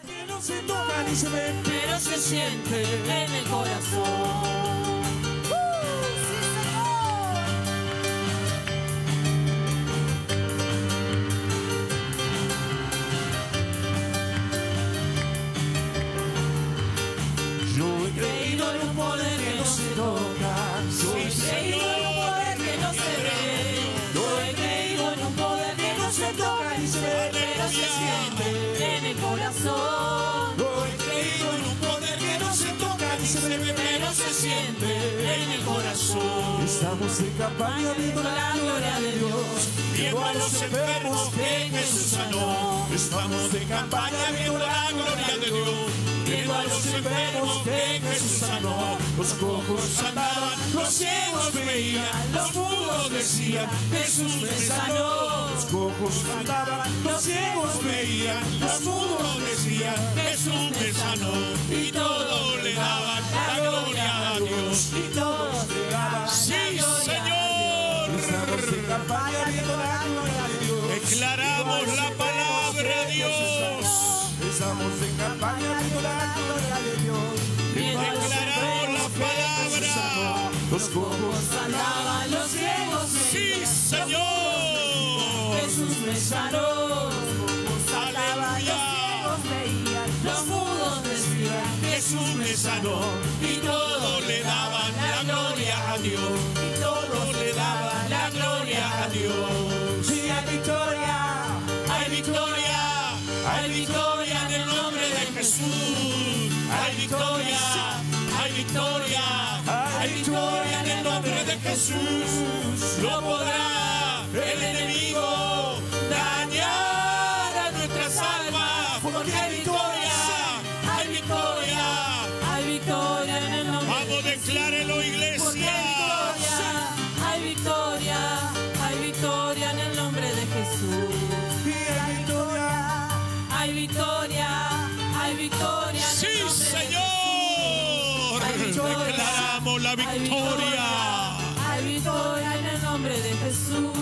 Que no se toca ni se ve, pero se siente en el corazón. Yo he creído en un poder que no se toca. Yo he creído en un poder que no se ve. Yo he creído en un poder que no se toca ni se ve, pero se siente en el corazón. Yo he creído en un poder que no se toca ni se ve, pero se siente en el corazón. Estamos en campaña viendo la gloria de Dios, viendo a los enfermos que Jesús sanó. Estamos en campaña viendo la gloria de Dios, viendo a los enfermos que Jesús sanó. Los cojos andaban, los ciegos veían, los mudos decían, Jesús me sanó. Los cojos andaban, los ciegos veían, los mudos decían, Jesús me sanó. Y todos le daban la gloria a Dios. Y todos le daban Sí, la gloria Señor. Estamos en campaña viendo la gloria de Dios. Declaramos la palabra de Dios. Estamos en campaña viendo la gloria de Dios. Declaramos la palabra. Los cojos andaban, los ciegos Sí, veían. Señor. Jesús me sanó. Aleluya. Los mudos decían, Jesús me sanó. Y todos le daban la gloria a Dios. y todos Le daban la gloria a Dios. sí hay victoria. Hay victoria. Hay victoria en el nombre de Jesús. Hay victoria. Hay victoria. Hay victoria en el nombre de Jesús. No podrá el enemigo dañar a nuestras almas. Porque hay victoria. Hay victoria. Hay victoria en el nombre Vamos, declárelo, Porque iglesia. hay victoria en el nombre de Jesús. Hay victoria, hay victoria, hay victoria. en Sí, el nombre de Señor. Hay victoria. Declaramos la Jesús. victoria. Hay victoria en el nombre de Jesús.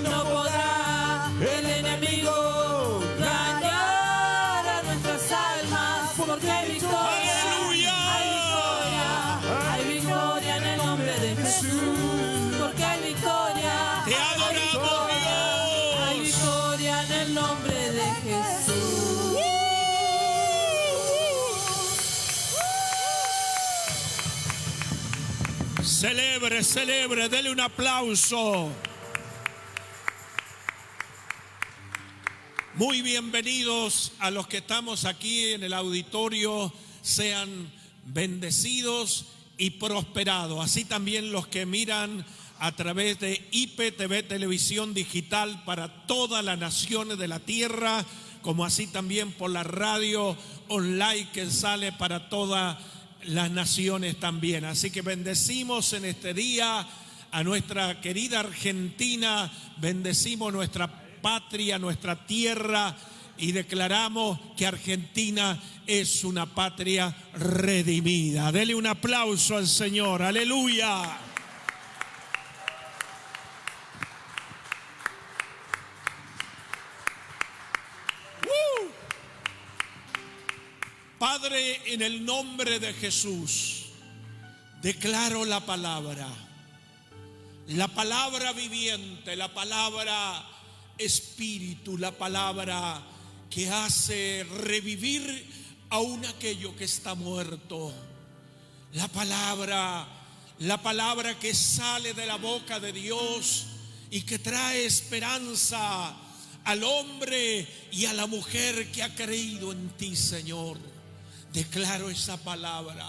No podrá el enemigo dañar a nuestras almas. Porque hay victoria. Aleluya. Hay victoria en el nombre de Jesús, porque hay victoria. Te adoramos, Hay Dios. victoria en el nombre de Jesús. Celebre, celebre, dele un aplauso. Muy bienvenidos a los que estamos aquí en el auditorio. Sean bendecidos y prosperados. Así también los que miran a través de IPTV Televisión Digital para todas las naciones de la tierra, como así también por la radio online que sale para todas las naciones también. Así que bendecimos en este día a nuestra querida Argentina, bendecimos nuestra patria, nuestra tierra, y declaramos que Argentina es una patria redimida. Dele un aplauso al Señor, aleluya. Padre, en el nombre de Jesús, declaro la palabra viviente, la palabra espíritu, la palabra que hace revivir aún aquello que está muerto. La palabra que sale de la boca de Dios y que trae esperanza al hombre y a la mujer que ha creído en ti, Señor. Declaro esa palabra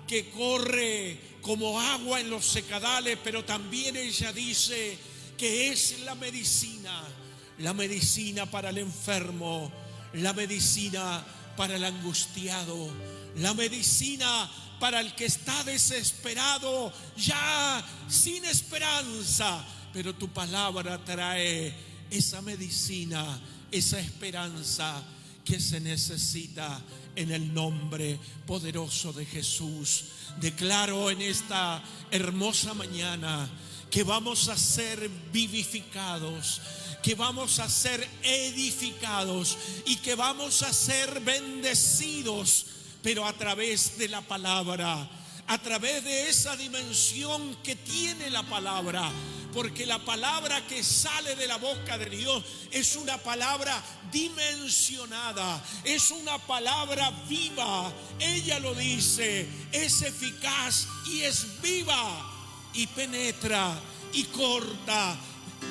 que corre como agua en los secadales, pero también ella dice que es la medicina para el enfermo, la medicina para el angustiado, la medicina para el que está desesperado, ya sin esperanza. Pero tu palabra trae esa medicina, esa esperanza que se necesita en el nombre poderoso de Jesús. Declaro en esta hermosa mañana que vamos a ser vivificados, que vamos a ser edificados y que vamos a ser bendecidos, pero a través de la palabra, a través de esa dimensión que tiene la palabra, porque la palabra que sale de la boca de Dios es una palabra dimensionada, es una palabra viva. Ella lo dice, es eficaz y es viva y penetra y corta,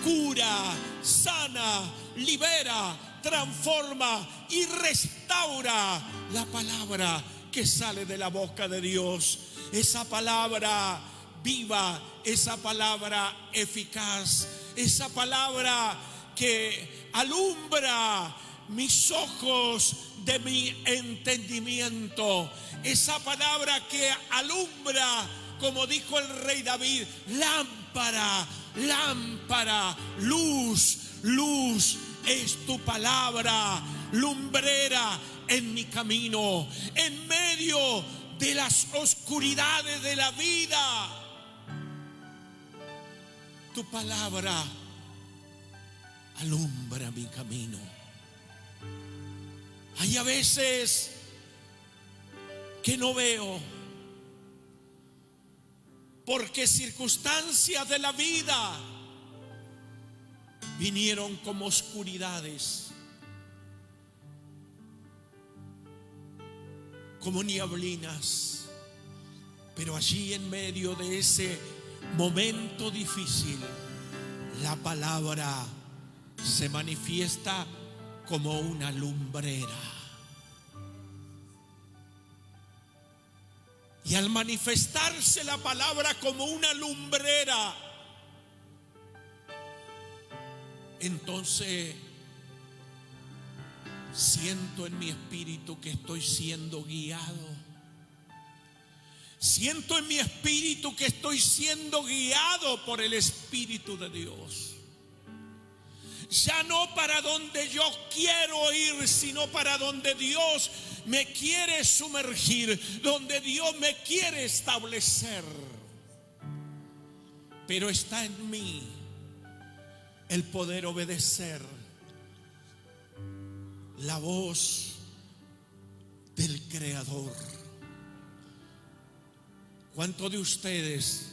cura, sana, libera, transforma y restaura. La palabra que sale de la boca de Dios, esa palabra viva, esa palabra eficaz, esa palabra que alumbra mis ojos de mi entendimiento, esa palabra que alumbra, como dijo el rey David, lámpara, lámpara, luz, luz es tu palabra, lumbrera en mi camino, en medio de las oscuridades de la vida. Tu palabra alumbra mi camino. Hay a veces que no veo, porque circunstancias de la vida vinieron como oscuridades, como nieblinas. Pero allí en medio de ese momento difícil, la palabra se manifiesta como una lumbrera. Y al manifestarse la palabra como una lumbrera, entonces siento en mi espíritu que estoy siendo guiado. Siento en mi espíritu que estoy siendo guiado por el Espíritu de Dios. Ya no para donde yo quiero ir, sino para donde Dios me quiere sumergir, donde Dios me quiere establecer. Pero está en mí el poder obedecer la voz del Creador. ¿Cuántos de ustedes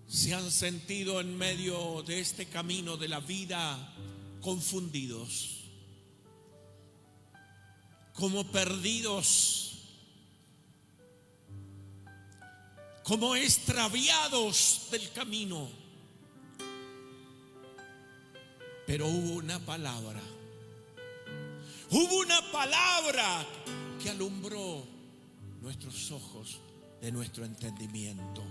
se han sentido en medio de este camino de la vida confundidos, como perdidos, como extraviados del camino? Pero hubo una palabra que alumbró nuestros ojos de nuestro entendimiento.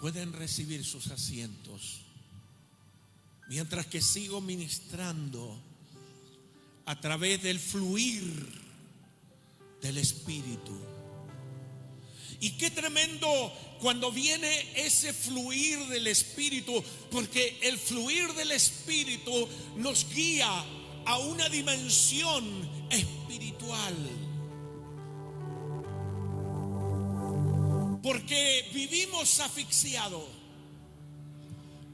Pueden recibir sus asientos mientras que sigo ministrando a través del fluir del Espíritu. Y qué tremendo cuando viene ese fluir del Espíritu, porque el fluir del Espíritu nos guía a una dimensión espiritual. Porque vivimos asfixiados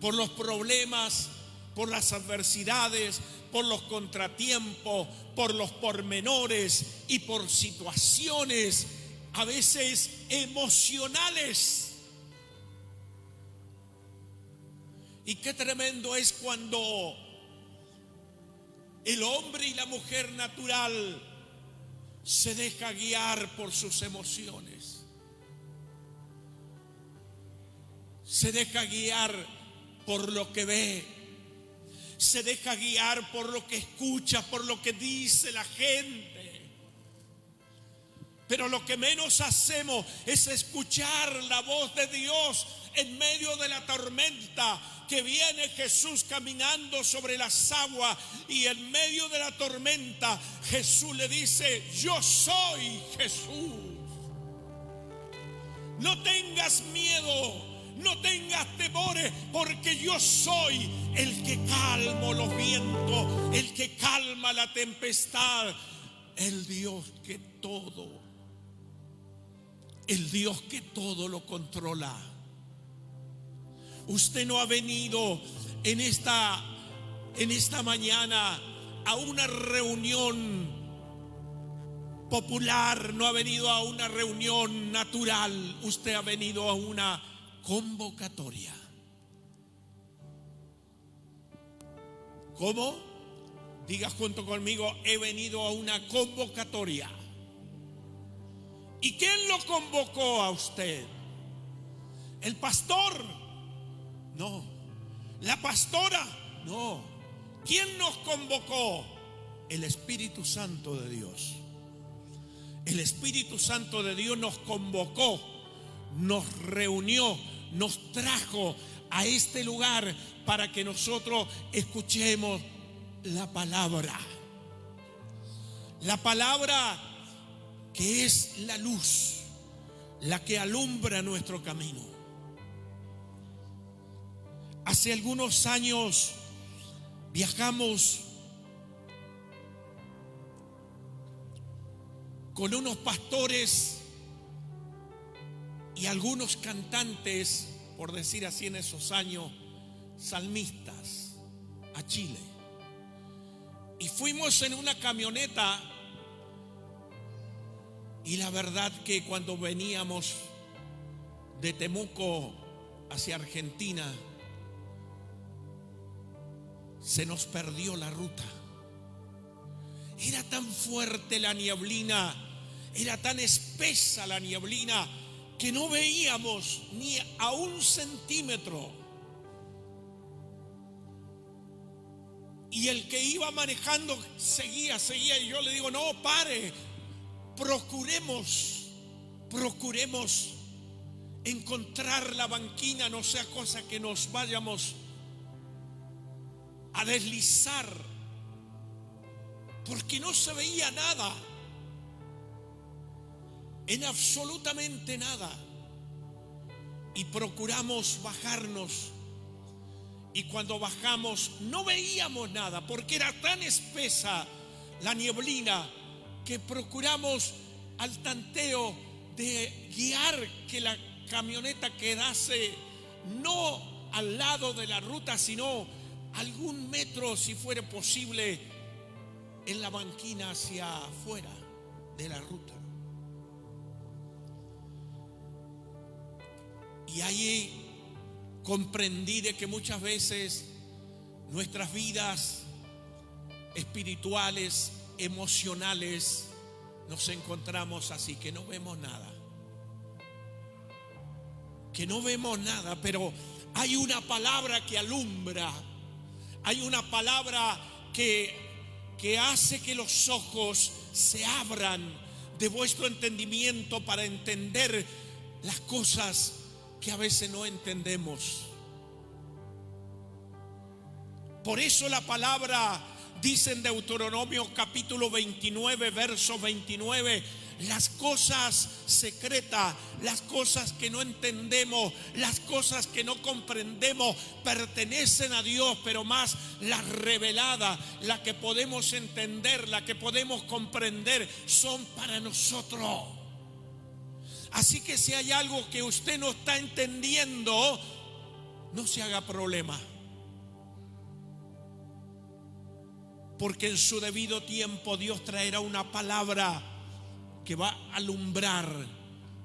por los problemas, por las adversidades, por los contratiempos, por los pormenores y por situaciones a veces emocionales. Y qué tremendo es cuando el hombre y la mujer natural se deja guiar por sus emociones. Se deja guiar por lo que ve, se deja guiar por lo que escucha, por lo que dice la gente. Pero lo que menos hacemos es escuchar la voz de Dios en medio de la tormenta. Que viene Jesús caminando sobre las aguas y en medio de la tormenta Jesús le dice: yo soy Jesús. No tengas miedo. No tengas temores, porque yo soy el que calmo los vientos, el que calma la tempestad, el Dios que todo lo controla. Usted no ha venido en esta mañana a una reunión popular, no ha venido a una reunión natural. Usted ha venido a una convocatoria. ¿Cómo? Diga junto conmigo: he venido a una convocatoria. ¿Y quién lo convocó a usted? ¿El pastor? No. ¿La pastora? No. ¿Quién nos convocó? El Espíritu Santo de Dios. El Espíritu Santo de Dios nos convocó, nos reunió, nos trajo a este lugar para que nosotros escuchemos la palabra. La palabra que es la luz, la que alumbra nuestro camino. Hace algunos años viajamos con unos pastores y algunos cantantes, por decir así en esos años, salmistas, a Chile. Y fuimos en una camioneta, y la verdad que cuando veníamos de Temuco hacia Argentina, se nos perdió la ruta. Era tan fuerte la nieblina, era tan espesa la nieblina, que no veíamos ni a 1 centímetro. Y el que iba manejando seguía, y yo le digo: no, pare, procuremos encontrar la banquina, no sea cosa que nos vayamos a deslizar, porque no se veía nada, en absolutamente nada. Y procuramos bajarnos, y cuando bajamos no veíamos nada, porque era tan espesa la nieblina que procuramos al tanteo de guiar que la camioneta quedase no al lado de la ruta, sino algún metro, si fuera posible, en la banquina hacia afuera de la ruta. Y ahí comprendí de que muchas veces nuestras vidas espirituales, emocionales, nos encontramos así, que no vemos nada. Que no vemos nada, pero hay una palabra que alumbra. Hay una palabra que hace que los ojos se abran de vuestro entendimiento para entender las cosas que a veces no entendemos. Por eso la palabra dice en Deuteronomio capítulo 29, verso 29: las cosas secretas, las cosas que no entendemos, las cosas que no comprendemos pertenecen a Dios, pero más las reveladas, la que podemos entender, la que podemos comprender, son para nosotros. Así que si hay algo que usted no está entendiendo, no se haga problema, porque en su debido tiempo Dios traerá una palabra que va a alumbrar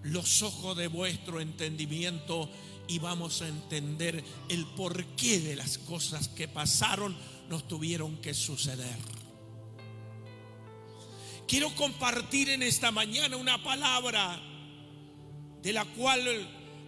los ojos de vuestro entendimiento, y vamos a entender el porqué de las cosas que pasaron, nos tuvieron que suceder. Quiero compartir en esta mañana una palabra de la cual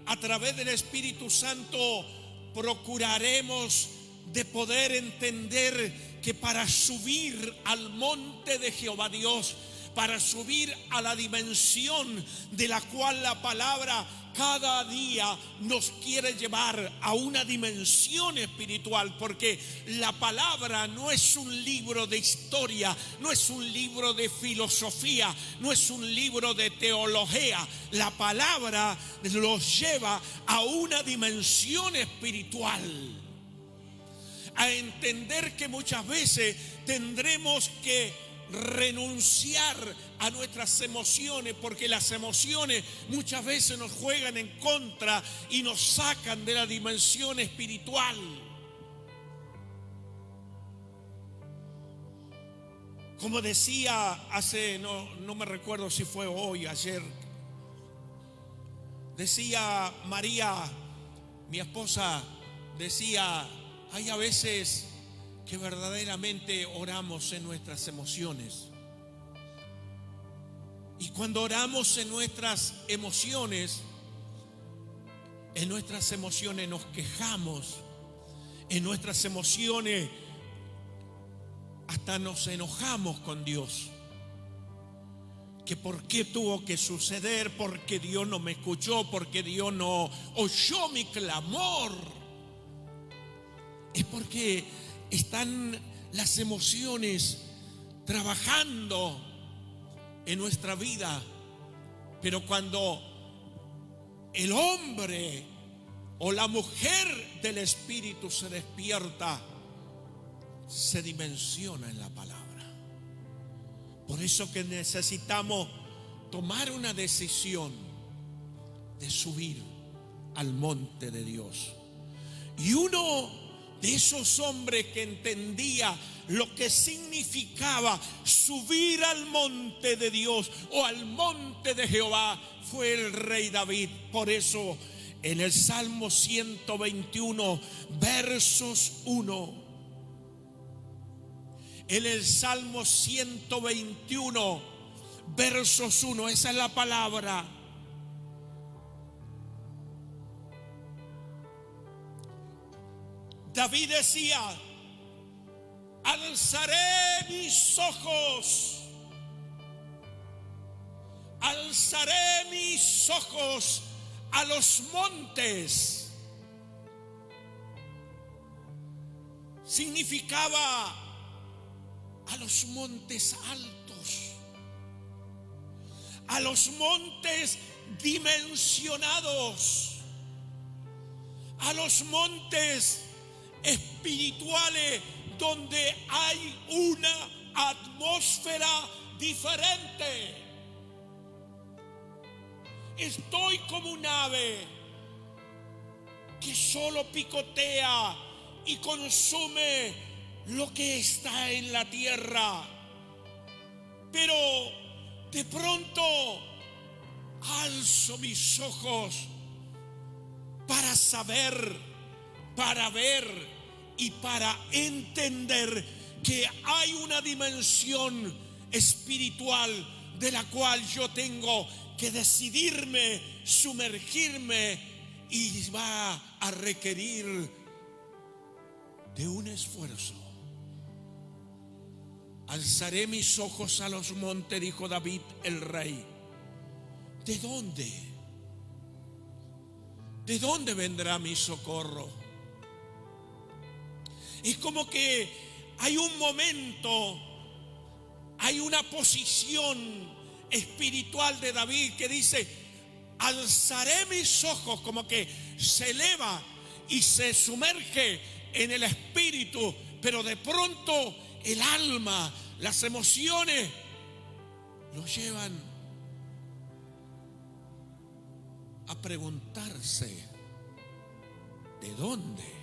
a través del Espíritu Santo procuraremos de poder entender que para subir al monte de Jehová Dios, para subir a la dimensión de la cual la palabra cada día nos quiere llevar, a una dimensión espiritual, porque la palabra no es un libro de historia, no es un libro de filosofía, no es un libro de teología. La palabra los lleva a una dimensión espiritual, a entender que muchas veces tendremos que renunciar a nuestras emociones, porque las emociones muchas veces nos juegan en contra y nos sacan de la dimensión espiritual. Como decía hace, no me recuerdo si fue hoy, ayer, decía María, mi esposa, decía, hay a veces que verdaderamente oramos en nuestras emociones. Y cuando oramos en nuestras emociones nos quejamos, en nuestras emociones hasta nos enojamos con Dios. Que por qué tuvo que suceder, porque Dios no me escuchó, porque Dios no oyó mi clamor. Es porque están las emociones trabajando en nuestra vida. Pero cuando el hombre o la mujer del Espíritu se despierta, se dimensiona en la palabra. Por eso que necesitamos tomar una decisión de subir al monte de Dios. Y uno de esos hombres que entendía lo que significaba subir al monte de Dios o al monte de Jehová fue el rey David. Por eso en el Salmo 121, versos 1, en el Salmo 121, versos 1, esa es la palabra. David decía, alzaré mis ojos a los montes. Significaba a los montes altos, a los montes dimensionados, a los montes espirituales donde hay una atmósfera diferente. Estoy como un ave que solo picotea y consume lo que está en la tierra, pero de pronto alzo mis ojos para saber, para ver y para entender que hay una dimensión espiritual de la cual yo tengo que decidirme, sumergirme, y va a requerir de un esfuerzo. Alzaré mis ojos a los montes, dijo David el rey. ¿De dónde? ¿De dónde vendrá mi socorro? Es como que hay un momento, hay una posición espiritual de David que dice, alzaré mis ojos, como que se eleva y se sumerge en el espíritu, pero de pronto el alma, las emociones lo llevan a preguntarse, ¿de dónde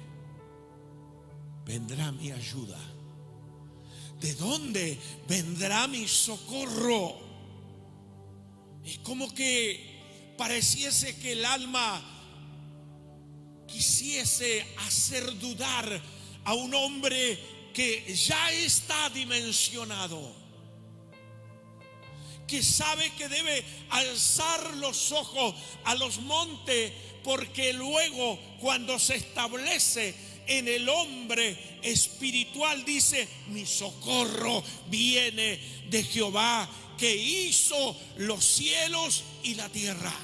vendrá mi ayuda? ¿De dónde vendrá mi socorro? Es como que pareciese que el alma quisiese hacer dudar a un hombre que ya está dimensionado, que sabe que debe alzar los ojos a los montes, porque luego cuando se establece en el hombre espiritual dice, mi socorro viene de Jehová, que hizo los cielos y la tierra.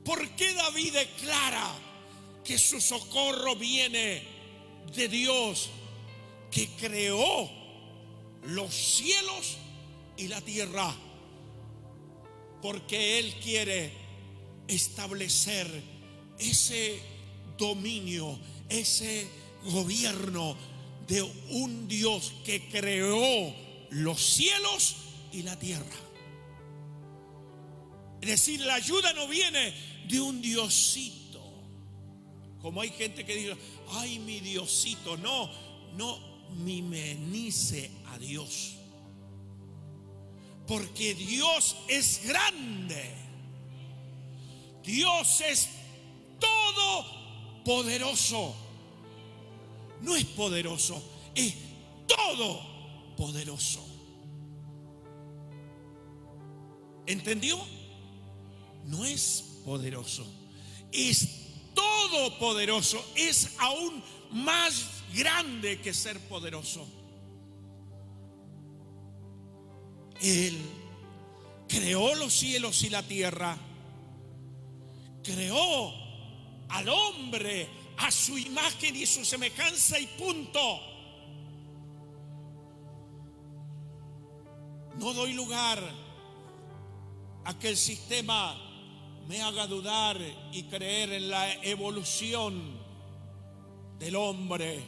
¿Por qué David declara que su socorro viene de Dios, que creó los cielos y la tierra? Porque Él quiere establecer ese dominio, ese gobierno de un Dios que creó los cielos y la tierra. Es decir, la ayuda no viene de un Diosito. Como hay gente que dice, ay, mi Diosito. No mimenice a Dios. Porque Dios es grande. Dios es todopoderoso. No es poderoso, es todopoderoso. ¿Entendió? No es poderoso, es todopoderoso. Es aún más grande que ser poderoso. Él creó los cielos y la tierra. Creó al hombre a su imagen y su semejanza, y punto. No doy lugar a que el sistema me haga dudar y creer en la evolución del hombre,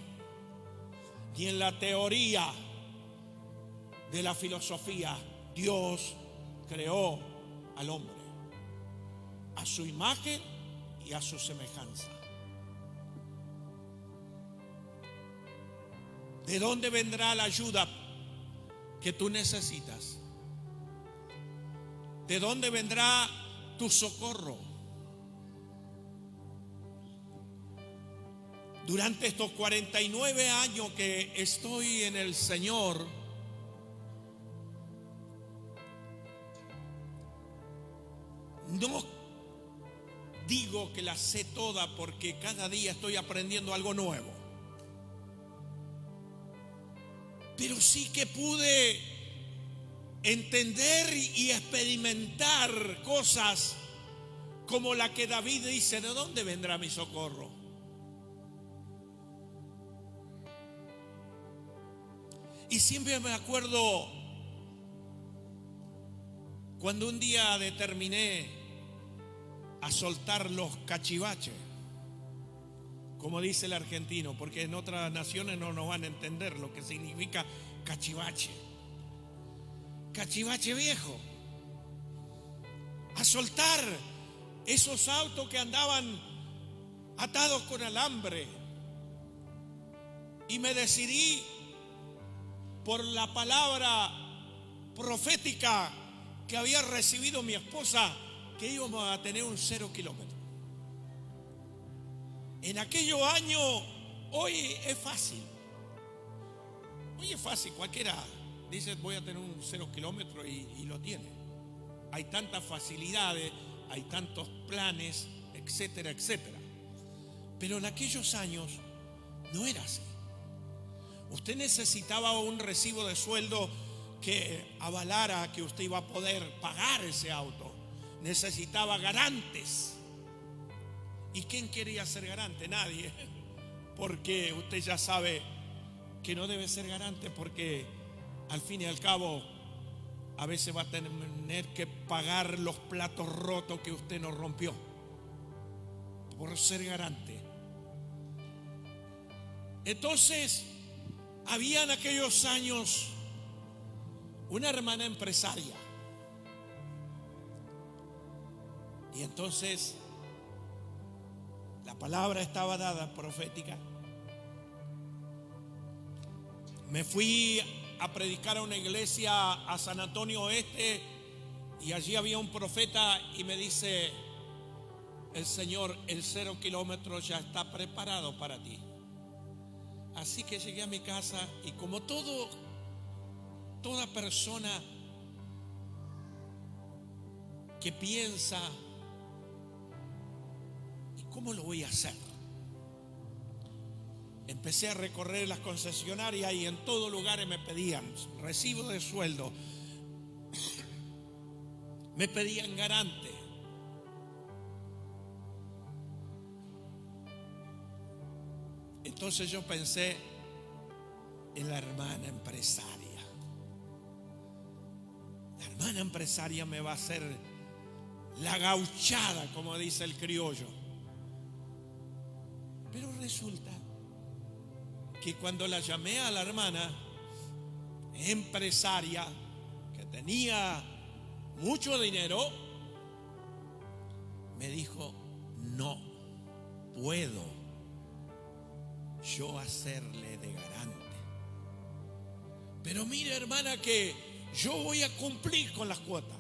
ni en la teoría de la filosofía. Dios creó al hombre a su imagen y a su semejanza. ¿De dónde vendrá la ayuda que tú necesitas? ¿De dónde vendrá tu socorro? Durante estos 49 años que estoy en el Señor, no digo que la sé toda, porque cada día estoy aprendiendo algo nuevo. Pero sí que pude entender y experimentar cosas como la que David dice: ¿de dónde vendrá mi socorro? Y siempre me acuerdo cuando un día determiné a soltar los cachivaches, como dice el argentino, porque en otras naciones no nos van a entender lo que significa cachivache. Cachivache viejo. A soltar esos autos que andaban atados con alambre. Y me decidí, por la palabra profética que había recibido mi esposa, que íbamos a tener un 0 kilómetro. En aquellos años, hoy es fácil. Hoy es fácil, cualquiera dice voy a tener un 0 kilómetro y lo tiene. Hay tantas facilidades, hay tantos planes, etcétera, etcétera. Pero en aquellos años no era así. Usted necesitaba un recibo de sueldo que avalara que usted iba a poder pagar ese auto. Necesitaba garantes. ¿Y quién quería ser garante? Nadie. Porque usted ya sabe que no debe ser garante, porque al fin y al cabo a veces va a tener que pagar los platos rotos que usted no rompió por ser garante. Entonces, había en aquellos años una hermana empresaria. Y entonces la palabra estaba dada, profética. Me fui a predicar a una iglesia a San Antonio Oeste, y allí había un profeta y me dice el Señor: el 0 kilómetro ya está preparado para ti. Así que llegué a mi casa, y como toda persona que piensa, ¿y cómo lo voy a hacer? Empecé a recorrer las concesionarias, y en todos lugares me pedían recibo de sueldo, me pedían garante. Entonces yo pensé en la hermana empresaria. La hermana empresaria me va a hacer la gauchada, como dice el criollo. Pero resulta que cuando la llamé a la hermana, empresaria, que tenía mucho dinero, me dijo: no puedo yo hacerle de garante. Pero mire, hermana, que yo voy a cumplir con las cuotas.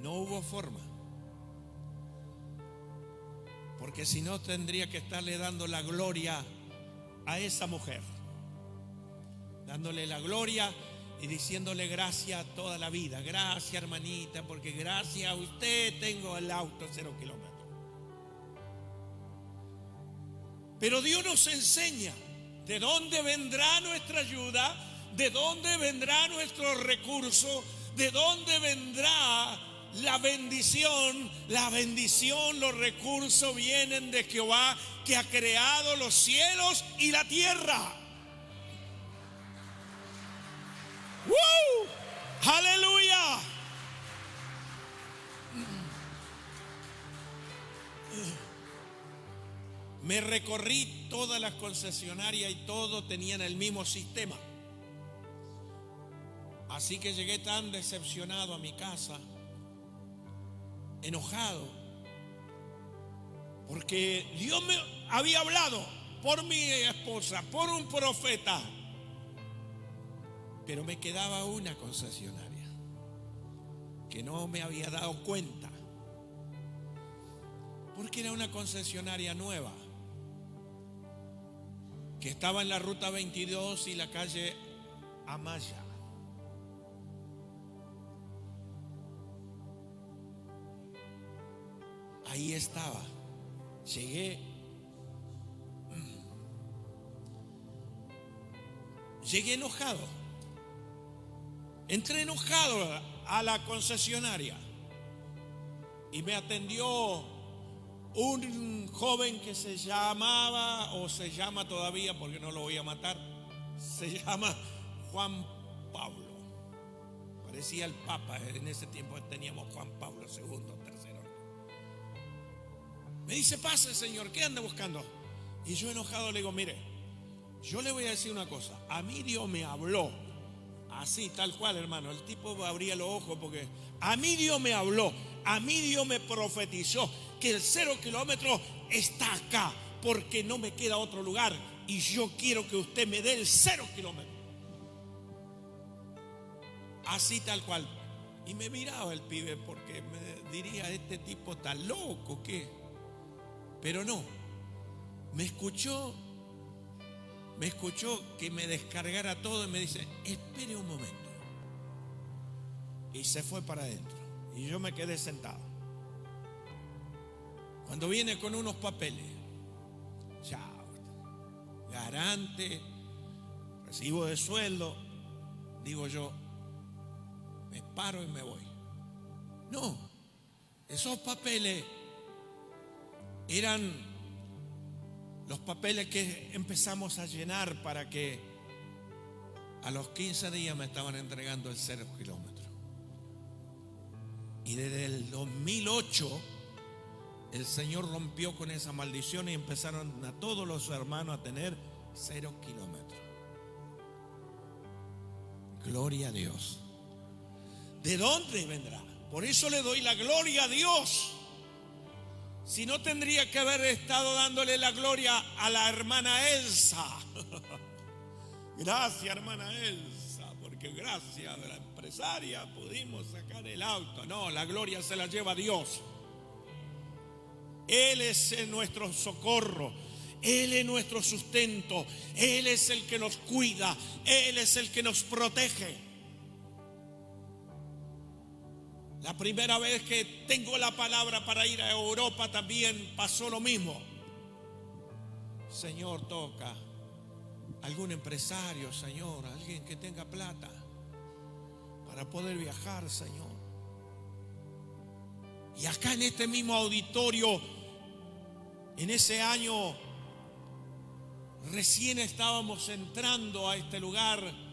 No hubo forma, porque si no tendría que estarle dando la gloria a esa mujer, dándole la gloria y diciéndole gracias toda la vida. Gracias, hermanita, porque gracias a usted tengo el auto 0 kilómetros. Pero Dios nos enseña de dónde vendrá nuestra ayuda, de dónde vendrá nuestro recurso, de dónde vendrá la bendición. La bendición, los recursos vienen de Jehová, que ha creado los cielos y la tierra. ¡Woo! ¡Aleluya! Me recorrí todas las concesionarias y todos tenían el mismo sistema. Así que llegué tan decepcionado a mi casa, enojado, porque Dios me había hablado por mi esposa, por un profeta, pero me quedaba una concesionaria que no me había dado cuenta, porque era una concesionaria nueva que estaba en la ruta 22 y la calle Amaya. Ahí estaba. Llegué enojado. Entré enojado a la concesionaria y me atendió un joven que se llamaba, o se llama todavía porque no lo voy a matar, se llama Juan Pablo. Parecía el Papa. En ese tiempo teníamos Juan Pablo II, tercero. Me dice: pase, señor, ¿qué anda buscando? Y yo enojado le digo: mire, yo le voy a decir una cosa. A mí Dios me habló, así, tal cual, hermano. El tipo abría los ojos, porque a mí Dios me habló, a mí Dios me profetizó que el 0 kilómetro está acá, porque no me queda otro lugar, y yo quiero que usted me dé el 0 kilómetro. Así, tal cual. Y me miraba el pibe, porque me diría: este tipo está loco, ¿qué? Pero no, me escuchó que me descargara todo y me dice: espere un momento. Y se fue para adentro y yo me quedé sentado. Cuando viene con unos papeles, chao, garante, recibo de sueldo, digo yo, me paro y me voy. No, esos papeles eran los papeles que empezamos a llenar para que a los 15 días me estaban entregando el 0 kilómetro. Y desde el 2008 el Señor rompió con esa maldición y empezaron a todos los hermanos a tener 0 kilómetros. Gloria a Dios. ¿De dónde vendrá? Por eso le doy la gloria a Dios. Si no, tendría que haber estado dándole la gloria a la hermana Elsa. Gracias, hermana Elsa, porque gracias a la empresaria pudimos sacar el auto. No, la gloria se la lleva Dios. Él es nuestro socorro, Él es nuestro sustento, Él es el que nos cuida, Él es el que nos protege. La primera vez que tengo la palabra para ir a Europa también pasó lo mismo. Señor, toca algún empresario, Señor, alguien que tenga plata para poder viajar, Señor. Y acá en este mismo auditorio, en ese año, recién estábamos entrando a este lugar.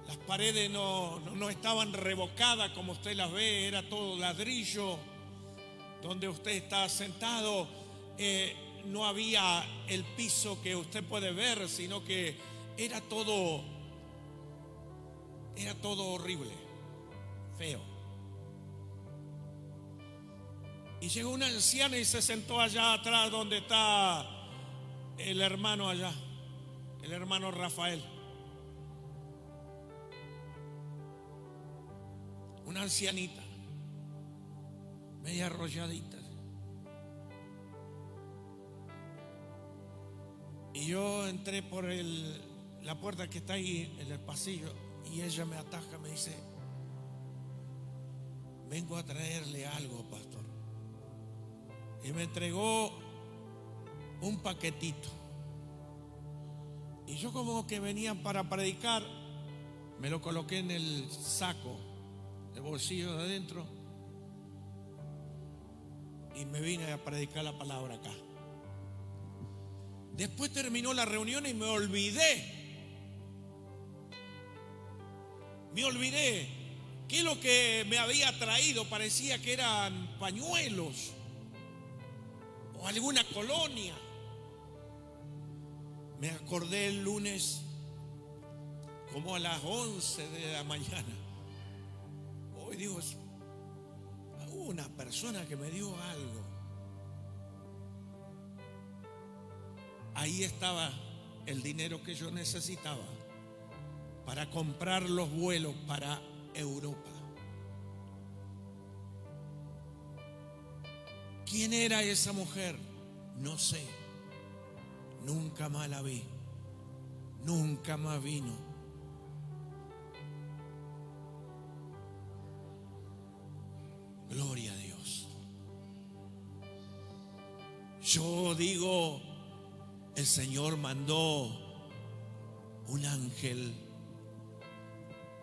Las paredes no estaban revocadas como usted las ve, era todo ladrillo. Donde usted está sentado, no había el piso que usted puede ver, sino que era todo horrible, feo. Y llegó una anciana y se sentó allá atrás donde está el hermano allá, el hermano Rafael. Una ancianita, media arrolladita. Y yo entré por la puerta que está ahí en el pasillo y ella me ataja, me dice: vengo a traerle algo, pastor. Y me entregó un paquetito. Y yo, como que venía para predicar, me lo coloqué en el saco, el bolsillo de adentro, y me vine a predicar la palabra acá. Después terminó la reunión y me olvidé que lo que me había traído parecía que eran pañuelos o alguna colonia. Me acordé el lunes como a las 11 de la mañana. Hoy digo, hubo una persona que me dio algo. Ahí estaba el dinero que yo necesitaba para comprar los vuelos para Europa. ¿Quién era esa mujer? No sé. Nunca más la vi. Nunca más vino. Gloria a Dios. Yo digo, el Señor mandó un ángel,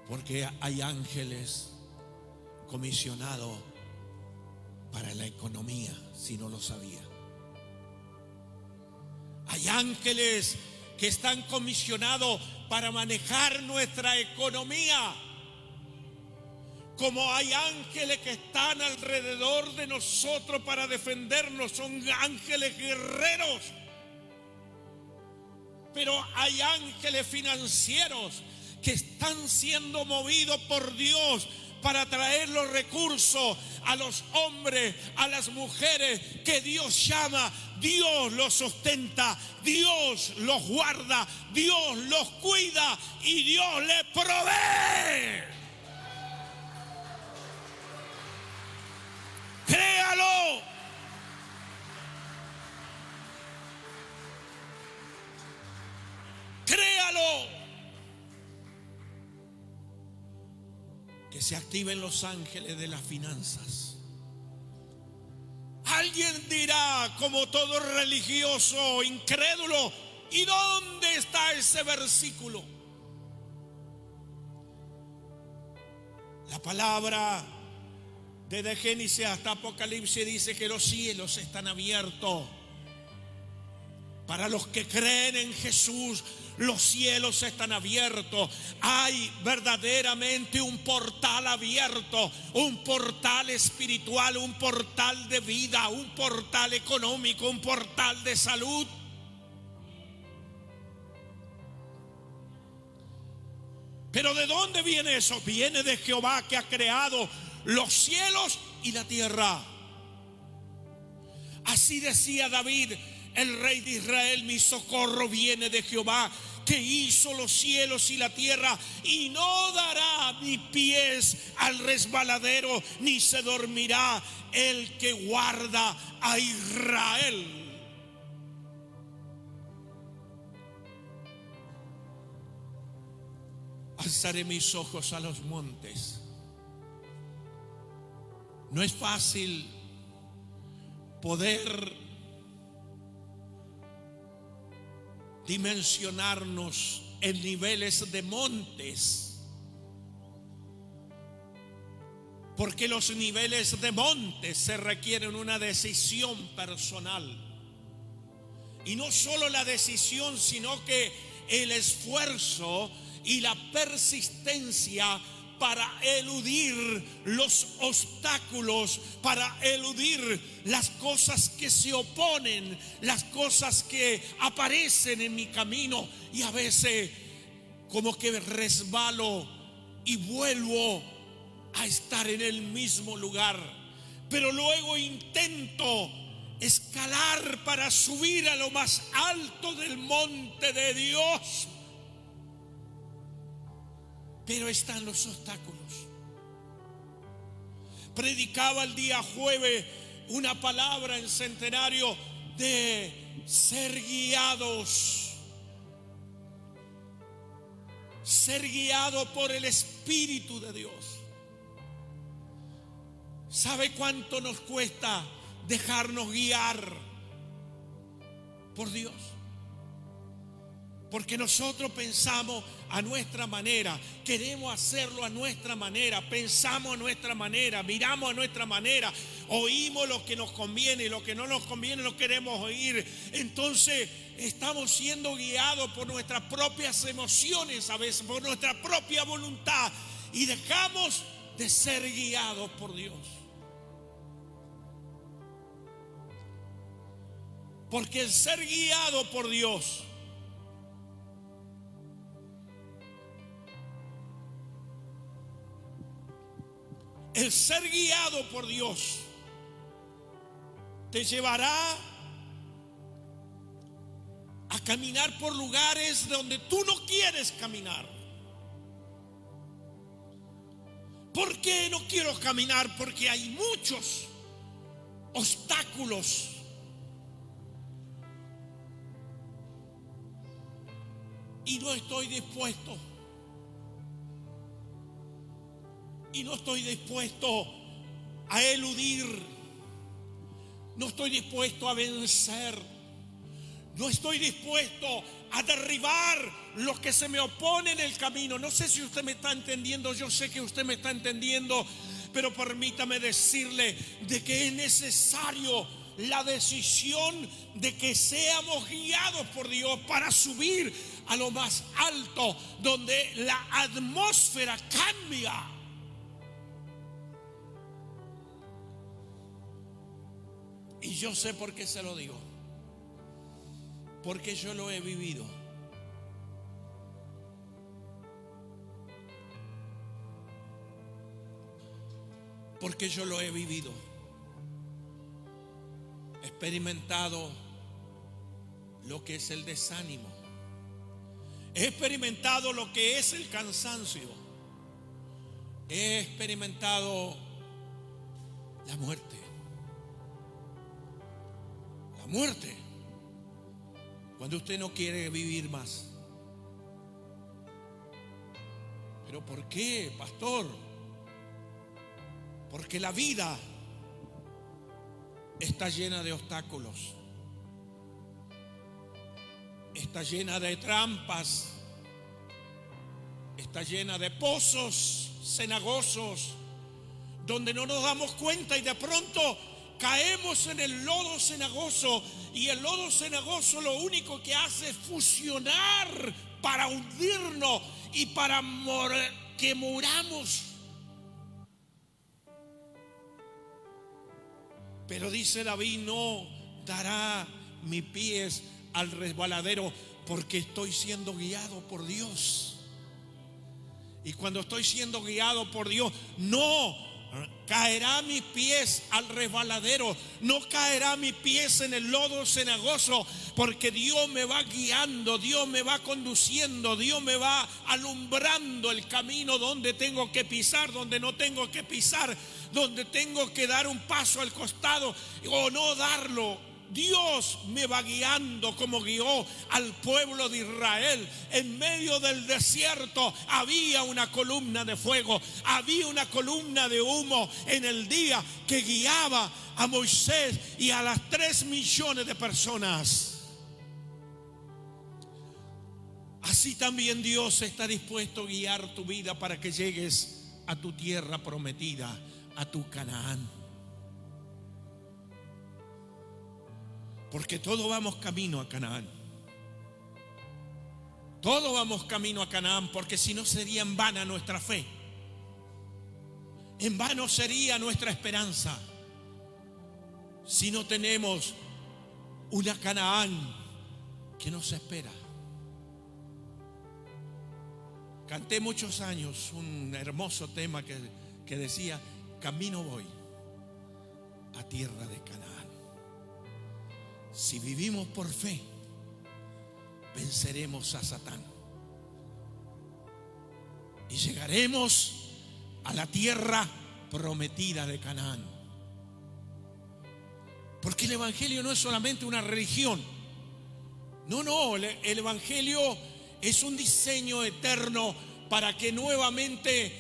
porque hay ángeles comisionados para la economía, si no lo sabía. Hay ángeles que están comisionados para manejar nuestra economía. Como hay ángeles que están alrededor de nosotros para defendernos, son ángeles guerreros. Pero hay ángeles financieros que están siendo movidos por Dios para traer los recursos a los hombres, a las mujeres que Dios llama. Dios los sustenta, Dios los guarda, Dios los cuida y Dios les provee. Créalo. Créalo. Que se activen los ángeles de las finanzas. Alguien dirá, como todo religioso incrédulo, ¿y dónde está ese versículo? La palabra desde Génesis hasta Apocalipsis dice que los cielos están abiertos. Para los que creen en Jesús, los cielos están abiertos. Hay verdaderamente un portal abierto, un portal espiritual, un portal de vida, un portal económico, un portal de salud. Pero ¿de dónde viene eso? Viene de Jehová, que ha creado los cielos y la tierra. Así decía David, el rey de Israel: mi socorro viene de Jehová, que hizo los cielos y la tierra, y no dará mis pies al resbaladero, ni se dormirá el que guarda a Israel. Alzaré mis ojos a los montes. No es fácil poder dimensionarnos en niveles de montes, porque los niveles de montes se requieren una decisión personal, y no solo la decisión, sino que el esfuerzo y la persistencia para eludir los obstáculos, para eludir las cosas que se oponen, las cosas que aparecen en mi camino. Y a veces como que resbalo y vuelvo a estar en el mismo lugar. Pero luego intento escalar para subir a lo más alto del monte de Dios. Pero están los obstáculos. Predicaba el día jueves una palabra en Centenario de ser guiados. Ser guiado por el Espíritu de Dios. ¿Sabe cuánto nos cuesta dejarnos guiar por Dios? Porque nosotros pensamos a nuestra manera, queremos hacerlo a nuestra manera, pensamos a nuestra manera, miramos a nuestra manera, oímos lo que nos conviene y lo que no nos conviene no queremos oír. Entonces estamos siendo guiados por nuestras propias emociones, a veces por nuestra propia voluntad, y dejamos de ser guiados por Dios. Porque el ser guiado por Dios te llevará a caminar por lugares donde tú no quieres caminar. ¿Por qué no quiero caminar? Porque hay muchos obstáculos. Y no estoy dispuesto. Y no estoy dispuesto a eludir. No estoy dispuesto a vencer. No estoy dispuesto a derribar lo que se me opone en el camino. No sé si usted me está entendiendo. Yo sé que usted me está entendiendo. Pero permítame decirle de que es necesario la decisión de que seamos guiados por Dios para subir a lo más alto, donde la atmósfera cambia. Y yo sé por qué se lo digo. Porque yo lo he vivido. Porque yo lo he vivido. He experimentado lo que es el desánimo. He experimentado lo que es el cansancio. He experimentado la muerte. La muerte. Cuando usted no quiere vivir más. ¿Pero por qué, pastor? Porque la vida está llena de obstáculos. Está llena de trampas. Está llena de pozos cenagosos donde no nos damos cuenta y de pronto caemos en el lodo cenagoso. Y el lodo cenagoso lo único que hace es fusionar para hundirnos y para que muramos. Pero dice David: no dará mis pies al resbaladero, porque estoy siendo guiado por Dios. Y cuando estoy siendo guiado por Dios, no caerá mis pies al resbaladero, no caerá mis pies en el lodo cenagoso, porque Dios me va guiando, Dios me va conduciendo, Dios me va alumbrando el camino donde tengo que pisar, donde no tengo que pisar, donde tengo que dar un paso al costado o no darlo. Dios me va guiando como guió al pueblo de Israel. En medio del desierto había una columna de fuego, había una columna de humo en el día que guiaba a Moisés y a las 3 millones de personas. Así también Dios está dispuesto a guiar tu vida para que llegues a tu tierra prometida, a tu Canaán. Porque todos vamos camino a Canaán. Todos vamos camino a Canaán, porque si no sería en vana nuestra fe. En vano sería nuestra esperanza si no tenemos una Canaán que nos espera. Canté muchos años un hermoso tema que decía: camino voy a tierra de Canaán. Si vivimos por fe, venceremos a Satán y llegaremos a la tierra prometida de Canaán. Porque el evangelio no es solamente una religión. No, el evangelio es un diseño eterno para que nuevamente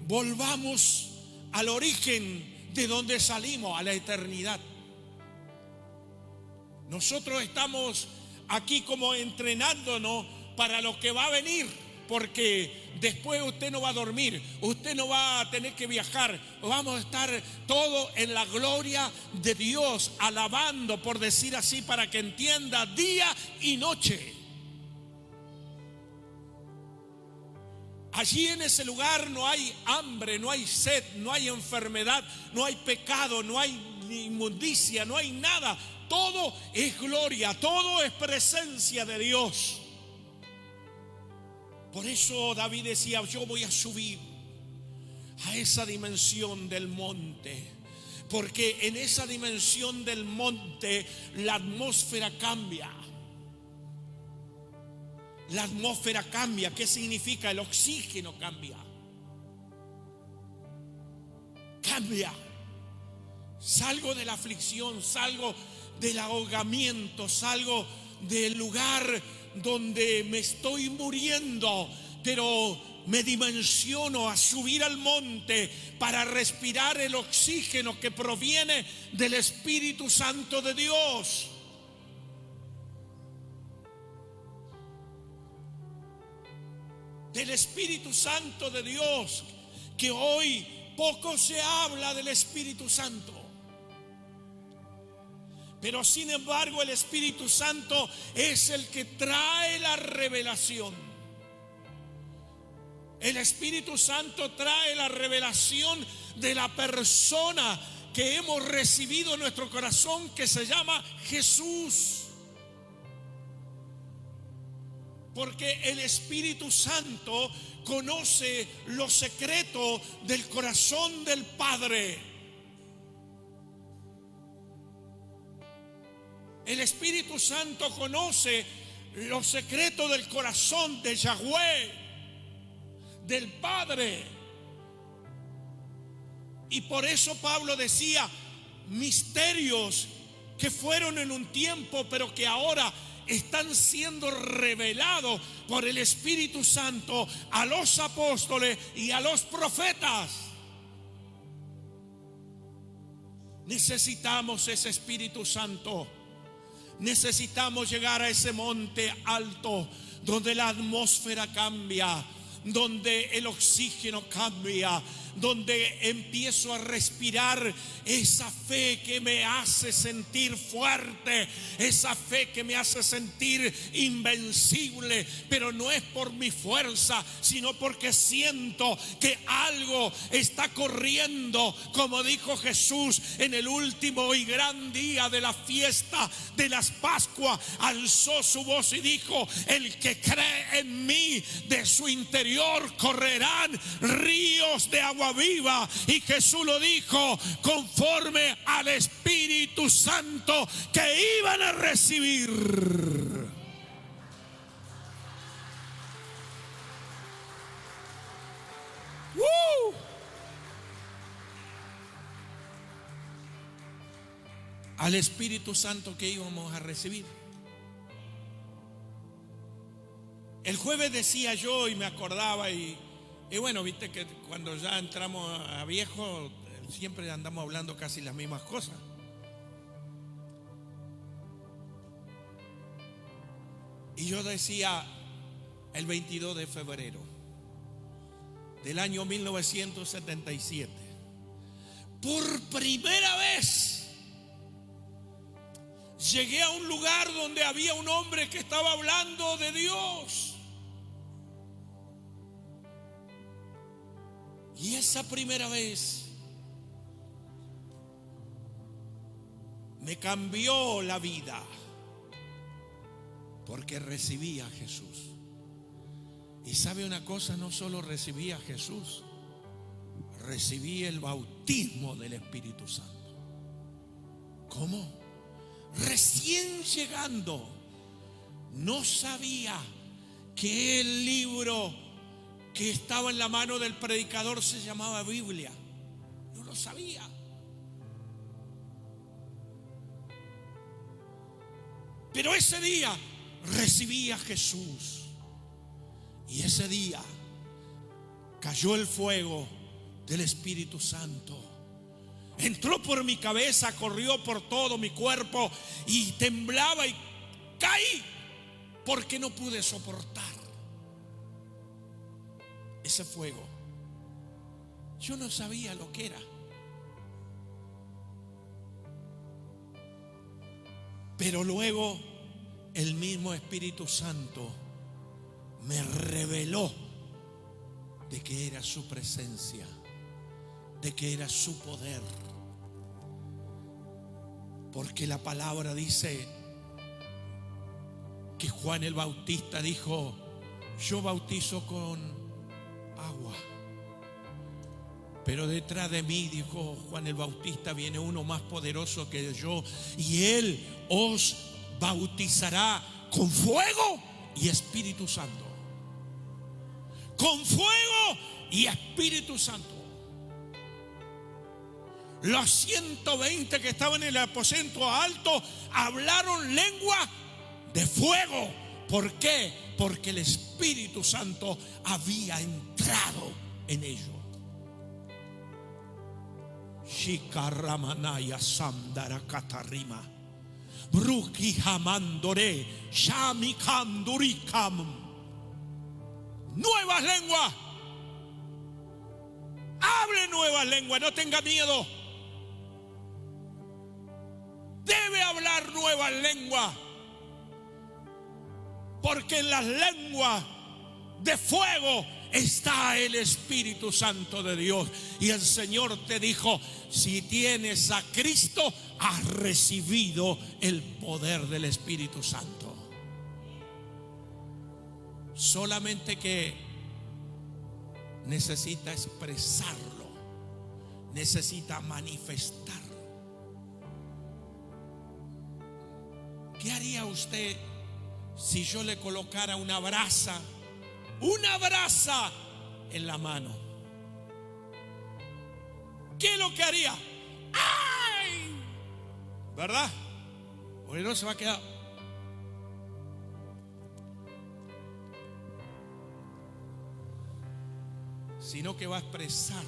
volvamos al origen de donde salimos, a la eternidad. Nosotros estamos aquí como entrenándonos para lo que va a venir, porque después usted no va a dormir, usted no va a tener que viajar, vamos a estar todos en la gloria de Dios, alabando, por decir así, para que entienda, día y noche. Allí en ese lugar no hay hambre, no hay sed, no hay enfermedad, no hay pecado, no hay inmundicia, no hay nada. Todo es gloria, todo es presencia de Dios. Por eso David decía: yo voy a subir a esa dimensión del monte, porque en esa dimensión del monte la atmósfera cambia. La atmósfera cambia. ¿Qué significa? El oxígeno cambia. Cambia. Salgo de la aflicción, salgo del ahogamiento, salgo del lugar donde me estoy muriendo, pero me dimensiono a subir al monte para respirar el oxígeno que proviene del Espíritu Santo de Dios. Del Espíritu Santo de Dios, que hoy poco se habla del Espíritu Santo. Pero sin embargo el Espíritu Santo es el que trae la revelación. El Espíritu Santo trae la revelación de la persona que hemos recibido en nuestro corazón, que se llama Jesús. Porque el Espíritu Santo conoce los secretos del corazón del Padre. El Espíritu Santo conoce los secretos del corazón de Yahweh, del Padre. Y por eso Pablo decía: misterios que fueron en un tiempo, pero que ahora están siendo revelados por el Espíritu Santo a los apóstoles y a los profetas. Necesitamos ese Espíritu Santo. Necesitamos llegar a ese monte alto donde la atmósfera cambia, donde el oxígeno cambia, donde empiezo a respirar esa fe que me hace sentir fuerte, esa fe que me hace sentir invencible, pero no es por mi fuerza, sino porque siento que algo está corriendo, como dijo Jesús en el último y gran día de la fiesta de las Pascuas. Alzó su voz y dijo: el que cree en mí, de su interior correrán ríos de agua viva. Y Jesús lo dijo conforme al Espíritu Santo que iban a recibir. Al Espíritu Santo que íbamos a recibir. El jueves decía yo y me acordaba y bueno, viste que cuando ya entramos a viejo siempre andamos hablando casi las mismas cosas. Y yo decía el 22 de febrero del año 1977, por primera vez llegué a un lugar donde había un hombre que estaba hablando de Dios. Y esa primera vez me cambió la vida, porque recibí a Jesús. Y sabe una cosa, no solo recibí a Jesús, recibí el bautismo del Espíritu Santo. ¿Cómo? Recién llegando, no sabía que el libro que estaba en la mano del predicador se llamaba Biblia. No lo sabía. Pero ese día recibí a Jesús. Y ese día cayó el fuego del Espíritu Santo. Entró por mi cabeza, corrió por todo mi cuerpo y temblaba y caí porque no pude soportar ese fuego. Yo no sabía lo que era. Pero luego el mismo Espíritu Santo me reveló de que era su presencia, de que era su poder. Porque la palabra dice que Juan el Bautista dijo: yo bautizo con agua, pero detrás de mí, dijo Juan el Bautista, viene uno más poderoso que yo, y él os bautizará con fuego y Espíritu Santo. Con fuego y Espíritu Santo. Los 120 que estaban en el aposento alto hablaron lengua de fuego. ¿Por qué? Porque el Espíritu Santo había entrado en ellos. Shikaramanaya Samdara Katarima Bruki Hamandore Shamikandurikam. Nuevas lenguas. Hable nuevas lenguas, no tenga miedo. Debe hablar nuevas lenguas, porque en las lenguas de fuego está el Espíritu Santo de Dios. Y el Señor te dijo: si tienes a Cristo, has recibido el poder del Espíritu Santo. Solamente que necesita expresarlo, necesita manifestarlo. ¿Qué haría usted si yo le colocara una brasa en la mano? ¿Qué es lo que haría? ¡Ay! ¿Verdad? Porque no se va a quedar. Sino que va a expresar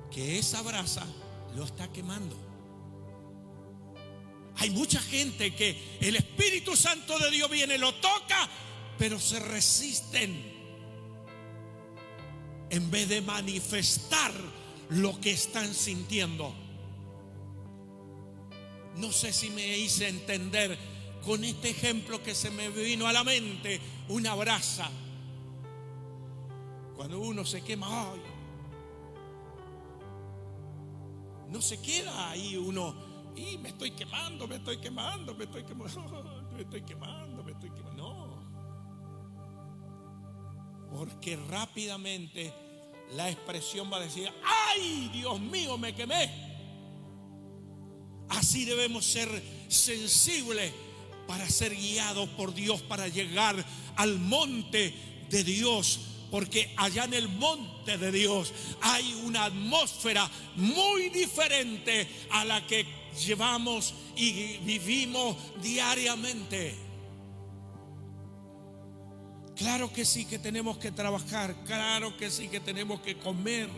que esa brasa lo está quemando. Hay mucha gente que el Espíritu Santo de Dios viene, lo toca, pero se resisten en vez de manifestar lo que están sintiendo. No sé si me hice entender con este ejemplo que se me vino a la mente. Una brasa, cuando uno se quema, ay, no se queda ahí uno, y me estoy quemando. No, porque rápidamente la expresión va a decir: ay, Dios mío, me quemé. Así debemos ser sensibles para ser guiados por Dios, para llegar al monte de Dios. Porque allá en el monte de Dios hay una atmósfera muy diferente a la que llevamos y vivimos diariamente. Claro que sí que tenemos que trabajar, claro que sí que tenemos que comer,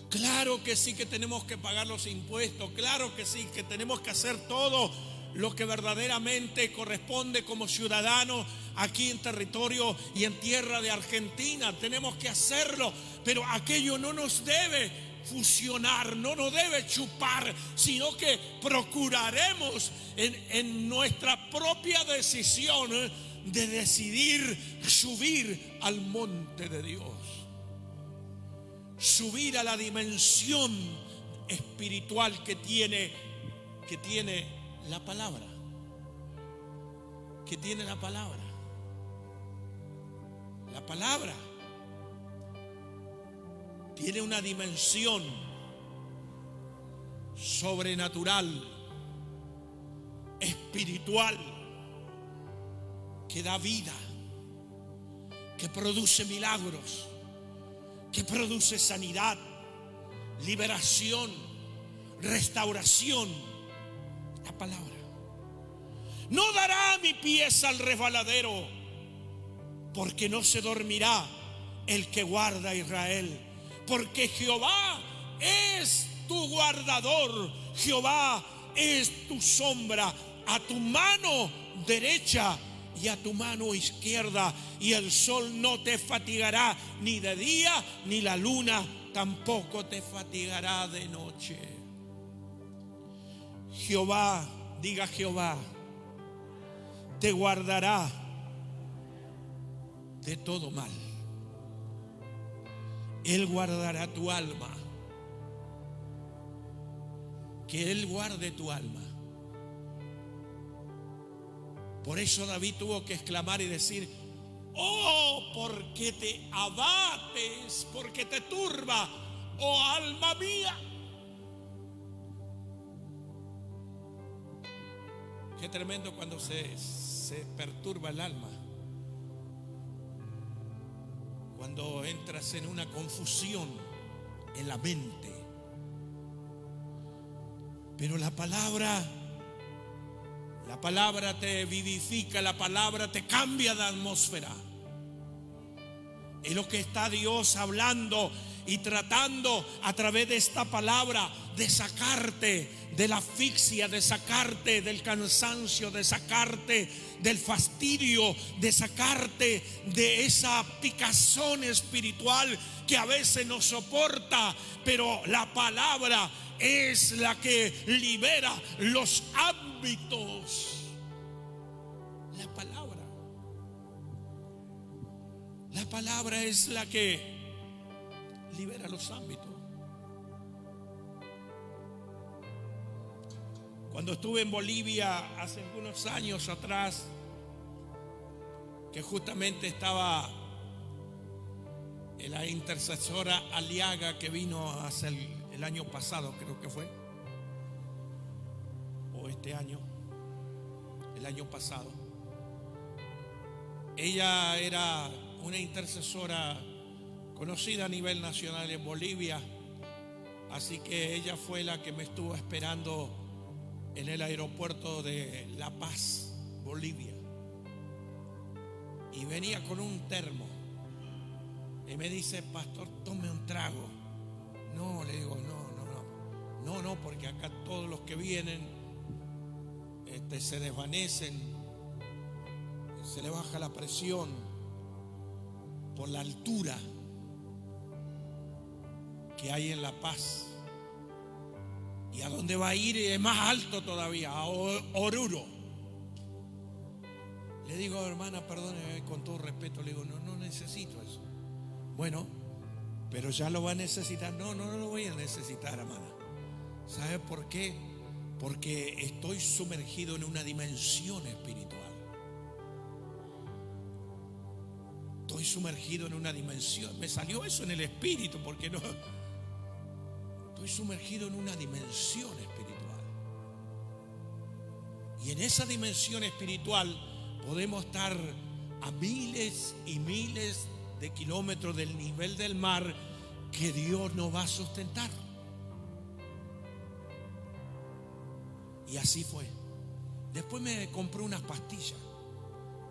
claro que sí que tenemos que pagar los impuestos, claro que sí que tenemos que hacer todo lo que verdaderamente corresponde como ciudadanos aquí en territorio y en tierra de Argentina. Tenemos que hacerlo, pero aquello no nos debe fusionar, no nos debe chupar, sino que procuraremos en nuestra propia decisión de decidir subir al monte de Dios, subir a la dimensión espiritual que tiene la palabra, que tiene la palabra. La palabra tiene una dimensión sobrenatural, espiritual, que da vida, que produce milagros, que produce sanidad, liberación, restauración. La palabra. No dará mi pies al resbaladero, porque no se dormirá el que guarda a Israel, porque Jehová es tu guardador, Jehová es tu sombra a tu mano derecha y a tu mano izquierda, y el sol no te fatigará ni de día, ni la luna tampoco te fatigará de noche. Jehová, diga Jehová, te guardará de todo mal. Él guardará tu alma. Que Él guarde tu alma. Por eso David tuvo que exclamar y decir: oh, ¿por qué te abates? ¿Por qué te turba, oh alma mía? Qué tremendo cuando se perturba el alma, cuando entras en una confusión en la mente. Pero la palabra te vivifica, la palabra te cambia de atmósfera. Es lo que está Dios hablando y tratando a través de esta palabra de sacarte de la asfixia, de sacarte del cansancio, de sacarte del fastidio, de sacarte de esa picazón espiritual que a veces no soporta. Pero la palabra es la que libera los ámbitos. La palabra es la que libera los ámbitos. Cuando estuve en Bolivia hace algunos años atrás, que justamente estaba la intercesora Aliaga, que vino hace el año pasado, creo que fue, o este año, el año pasado. Ella era una intercesora conocida a nivel nacional en Bolivia, así que ella fue la que me estuvo esperando en el aeropuerto de La Paz, Bolivia, y venía con un termo y me dice: pastor, tome un trago. No, le digo, no, porque acá todos los que vienen se desvanecen, se le baja la presión por la altura que hay en La Paz. ¿Y a dónde va a ir? Es más alto todavía, a Oruro. Le digo: hermana, perdóneme, con todo respeto, le digo, no necesito eso. Bueno, pero ya lo va a necesitar. No lo voy a necesitar, hermana. ¿Sabe por qué? Porque estoy sumergido en una dimensión espiritual. Estoy sumergido en una dimensión. Me salió eso en el espíritu, porque no. Estoy sumergido en una dimensión espiritual. Y en esa dimensión espiritual podemos estar a miles y miles de kilómetros del nivel del mar, que Dios nos va a sustentar. Y así fue. Después me compré unas pastillas.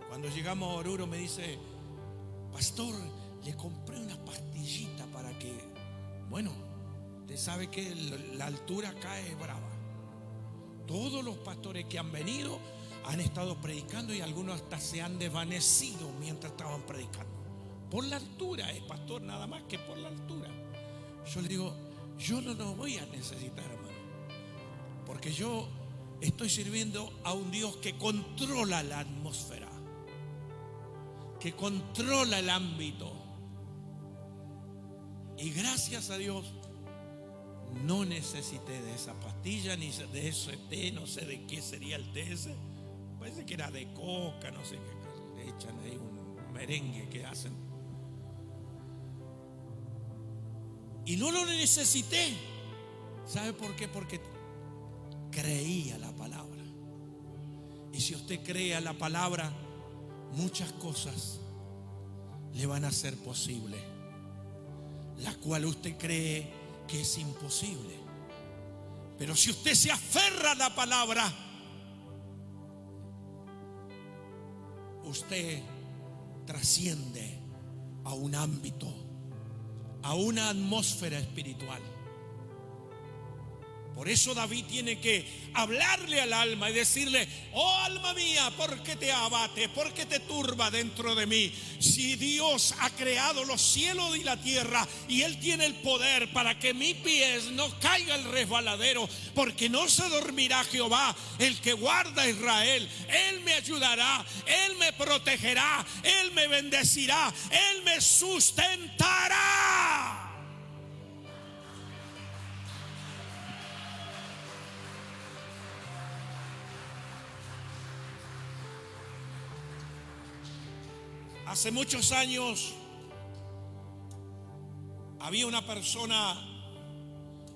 Cuando llegamos a Oruro me dice: pastor, le compré unas pastillitas para que, bueno, usted sabe que la altura acá es brava. Todos los pastores que han venido han estado predicando, y algunos hasta se han desvanecido mientras estaban predicando. Por la altura, pastor, nada más que por la altura. Yo le digo: yo no lo voy a necesitar, hermano, porque yo estoy sirviendo a un Dios que controla la atmósfera. que controla el ámbito. Y gracias a Dios no necesité de esa pastilla ni de ese té, no sé de qué sería el té ese. Parece que era de coca, no sé qué, le echan ahí un merengue que hacen. Y no lo necesité. ¿Sabe por qué? Porque creía la palabra. Y si usted cree a la palabra, muchas cosas le van a ser posibles, la cual usted cree que es imposible. Pero si usted se aferra a la palabra, usted trasciende a un ámbito, a una atmósfera espiritual. Por eso David tiene que hablarle al alma y decirle: oh alma mía, ¿por qué te abates? ¿Por qué te turba dentro de mí? Si Dios ha creado los cielos y la tierra, y Él tiene el poder para que mis pies no caiga el resbaladero, porque no se dormirá Jehová, el que guarda a Israel. Él me ayudará, Él me protegerá, Él me bendecirá, Él me sustentará. Hace muchos años había una persona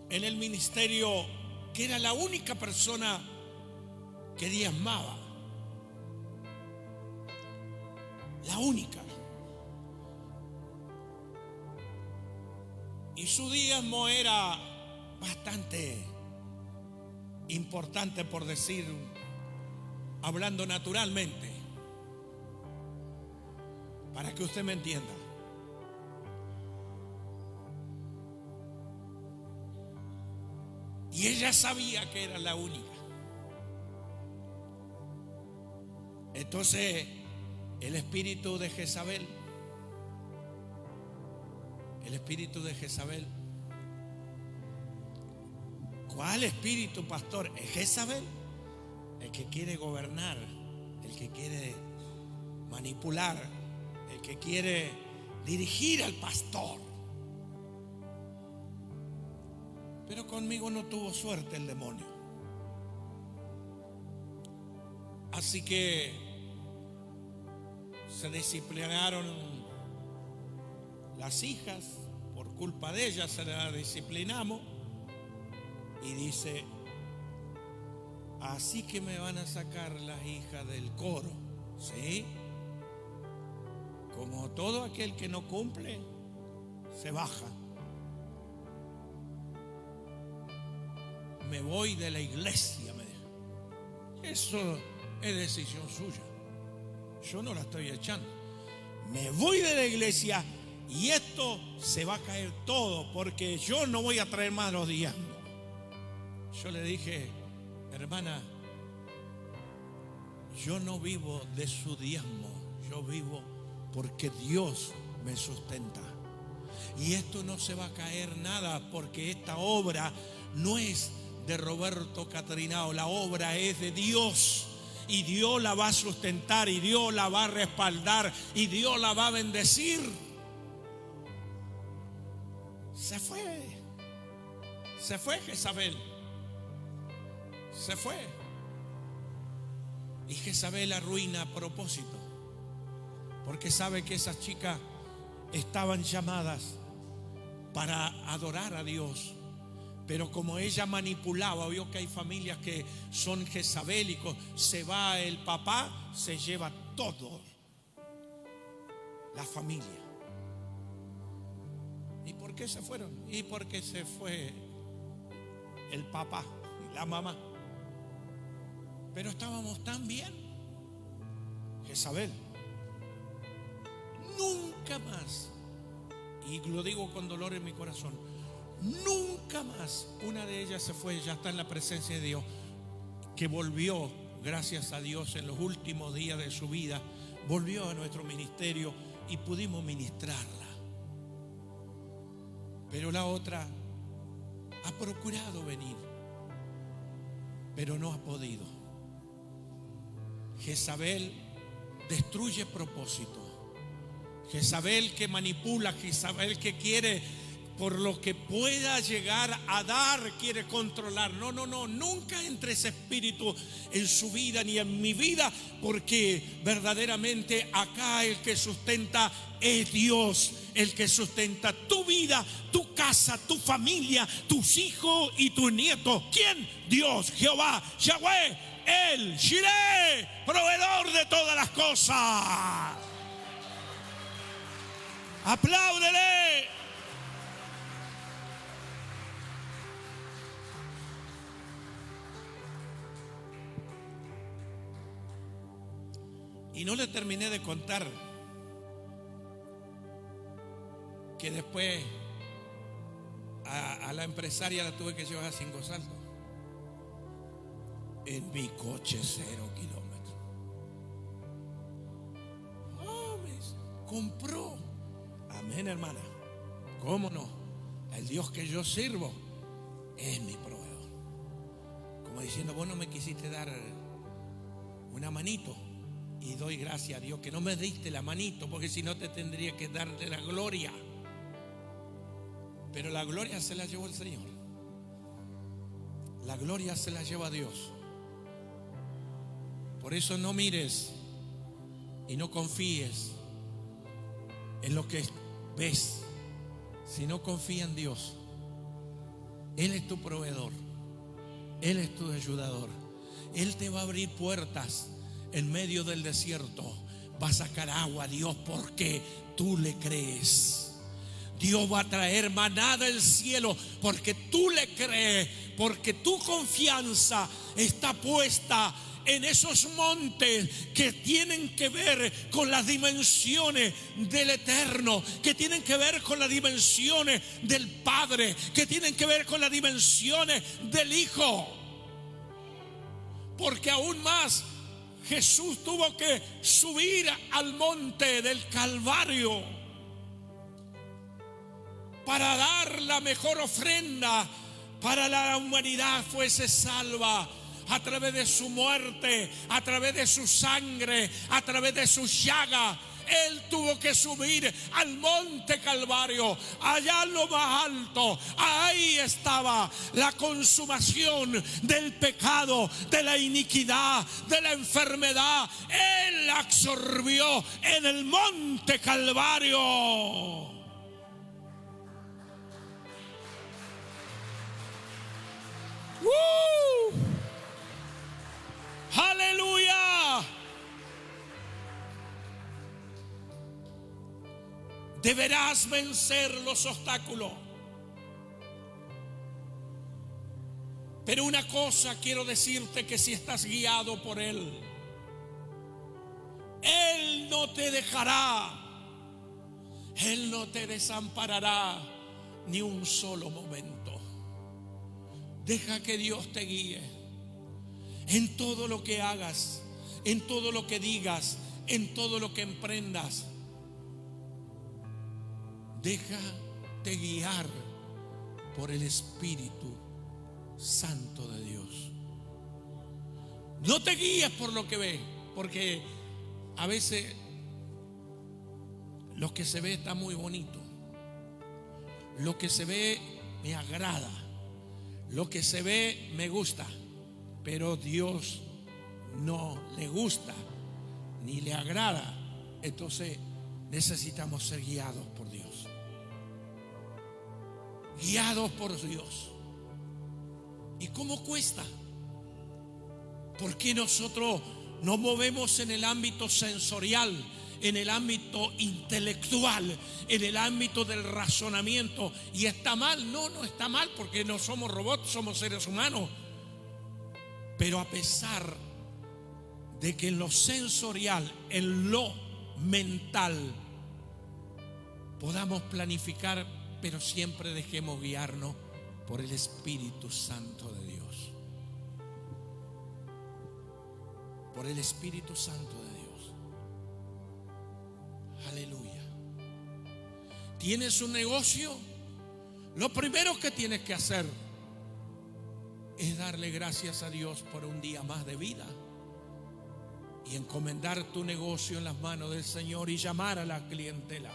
en el ministerio que era la única persona que diezmaba. La única. Y su diezmo era bastante importante, por decir, hablando naturalmente. Para que usted me entienda. Y ella sabía que era la única. Entonces, el espíritu de Jezabel, ¿cuál espíritu, pastor? ¿Es Jezabel? El que quiere gobernar, el que quiere manipular, el que quiere dirigir al pastor. Pero conmigo no tuvo suerte el demonio. Así que se disciplinaron las hijas. Por culpa de ellas se las disciplinamos. Y dice: así que me van a sacar las hijas del coro. ¿Sí? Como todo aquel que no cumple, se baja. Me voy de la iglesia, me dijo. Eso es decisión suya. Yo no la estoy echando. Me voy de la iglesia y esto se va a caer todo, porque yo no voy a traer más los diezmos. Yo le dije: hermana, yo no vivo de su diezmo, yo vivo porque Dios me sustenta. Y esto no se va a caer nada, porque esta obra no es de Roberto Catrinao, la obra es de Dios. Y Dios la va a sustentar, y Dios la va a respaldar, y Dios la va a bendecir. Se fue Jezabel. Se fue. Y Jezabel arruina a propósito, porque sabe que esas chicas estaban llamadas para adorar a Dios. Pero como ella manipulaba, vio que hay familias que son jezabélicos. Se va el papá, se lleva todo, la familia. ¿Y por qué se fueron? Y porque se fue el papá y la mamá. Pero estábamos tan bien. Jezabel nunca más, y lo digo con dolor en mi corazón, nunca más una de ellas se fue. Ya está en la presencia de Dios, que volvió, gracias a Dios, en los últimos días de su vida, volvió a nuestro ministerio y pudimos ministrarla. Pero la otra ha procurado venir, pero no ha podido. Jezabel destruye propósito. Jezabel que manipula, Jezabel que quiere, por lo que pueda llegar a dar, quiere controlar. No, nunca entre ese espíritu en su vida ni en mi vida, porque verdaderamente acá el que sustenta es Dios, el que sustenta tu vida, tu casa, tu familia, tus hijos y tus nietos. ¿Quién? Dios, Jehová, Yahweh, el Shireh, proveedor de todas las cosas. Apláudele. Y no le terminé de contar que después a la empresaria la tuve que llevar a Cinco Saltos en mi coche 0 kilómetros. Oh, compró. Amén, hermana. ¿Cómo no? El Dios que yo sirvo es mi proveedor. Como diciendo, vos no me quisiste dar una manito. Y doy gracias a Dios que no me diste la manito, porque si no te tendría que darle la gloria. Pero la gloria se la llevó el Señor. La gloria se la lleva Dios. Por eso no mires y no confíes en lo que ves, sino confía en Dios. Él es tu proveedor, Él es tu ayudador. Él te va a abrir puertas en medio del desierto. Va a sacar agua, Dios, porque tú le crees. Dios va a traer maná del cielo porque tú le crees, porque tu confianza está puesta en esos montes que tienen que ver con las dimensiones del eterno, que tienen que ver con las dimensiones del Padre, que tienen que ver con las dimensiones del Hijo. Porque aún más, Jesús tuvo que subir al monte del Calvario para dar la mejor ofrenda para la humanidad fuese salva. A través de su muerte, a través de su sangre, a través de su llaga, Él tuvo que subir al monte Calvario, allá en lo más alto. Ahí estaba la consumación del pecado, de la iniquidad, de la enfermedad. Él la absorbió en el monte Calvario. ¡Aleluya! Deberás vencer los obstáculos. Pero una cosa quiero decirte, que si estás guiado por Él, Él no te dejará, Él no te desamparará ni un solo momento. Deja que Dios te guíe en todo lo que hagas, en todo lo que digas, en todo lo que emprendas. Déjate guiar por el Espíritu Santo de Dios. No te guíes por lo que ves, porque a veces lo que se ve está muy bonito, lo que se ve me agrada, lo que se ve me gusta, pero Dios no le gusta ni le agrada. Entonces necesitamos ser guiados por Dios. Guiados por Dios. ¿Y cómo cuesta? Porque nosotros nos movemos en el ámbito sensorial, en el ámbito intelectual, en el ámbito del razonamiento. ¿Y está mal? No, no está mal, porque no somos robots, somos seres humanos. Pero a pesar de que en lo sensorial, en lo mental, podamos planificar, pero siempre dejemos guiarnos por el Espíritu Santo de Dios. Por el Espíritu Santo de Dios. Aleluya. ¿Tienes un negocio? Lo primero que tienes que hacer es darle gracias a Dios por un día más de vida. y encomendar tu negocio en las manos del Señor y llamar a la clientela,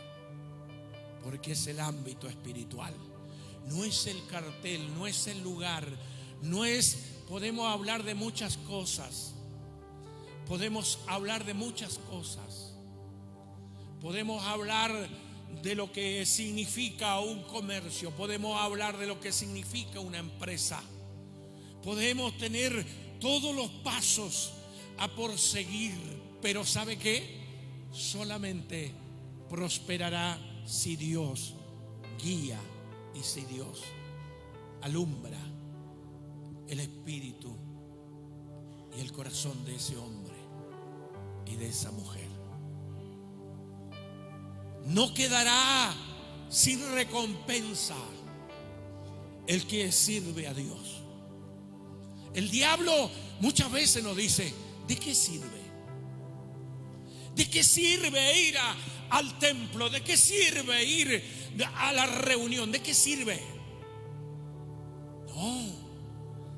porque es el ámbito espiritual, no es el cartel, no es el lugar, no es, podemos hablar de muchas cosas, podemos hablar de muchas cosas, podemos hablar de lo que significa un comercio, podemos hablar de lo que significa una empresa, podemos tener todos los pasos a por seguir, pero ¿sabe qué? Solamente prosperará si Dios guía y si Dios alumbra el espíritu y el corazón de ese hombre y de esa mujer. No quedará sin recompensa el que sirve a Dios. El diablo muchas veces nos dice: ¿de qué sirve? ¿De qué sirve ir al templo? ¿De qué sirve ir a la reunión? ¿De qué sirve? No,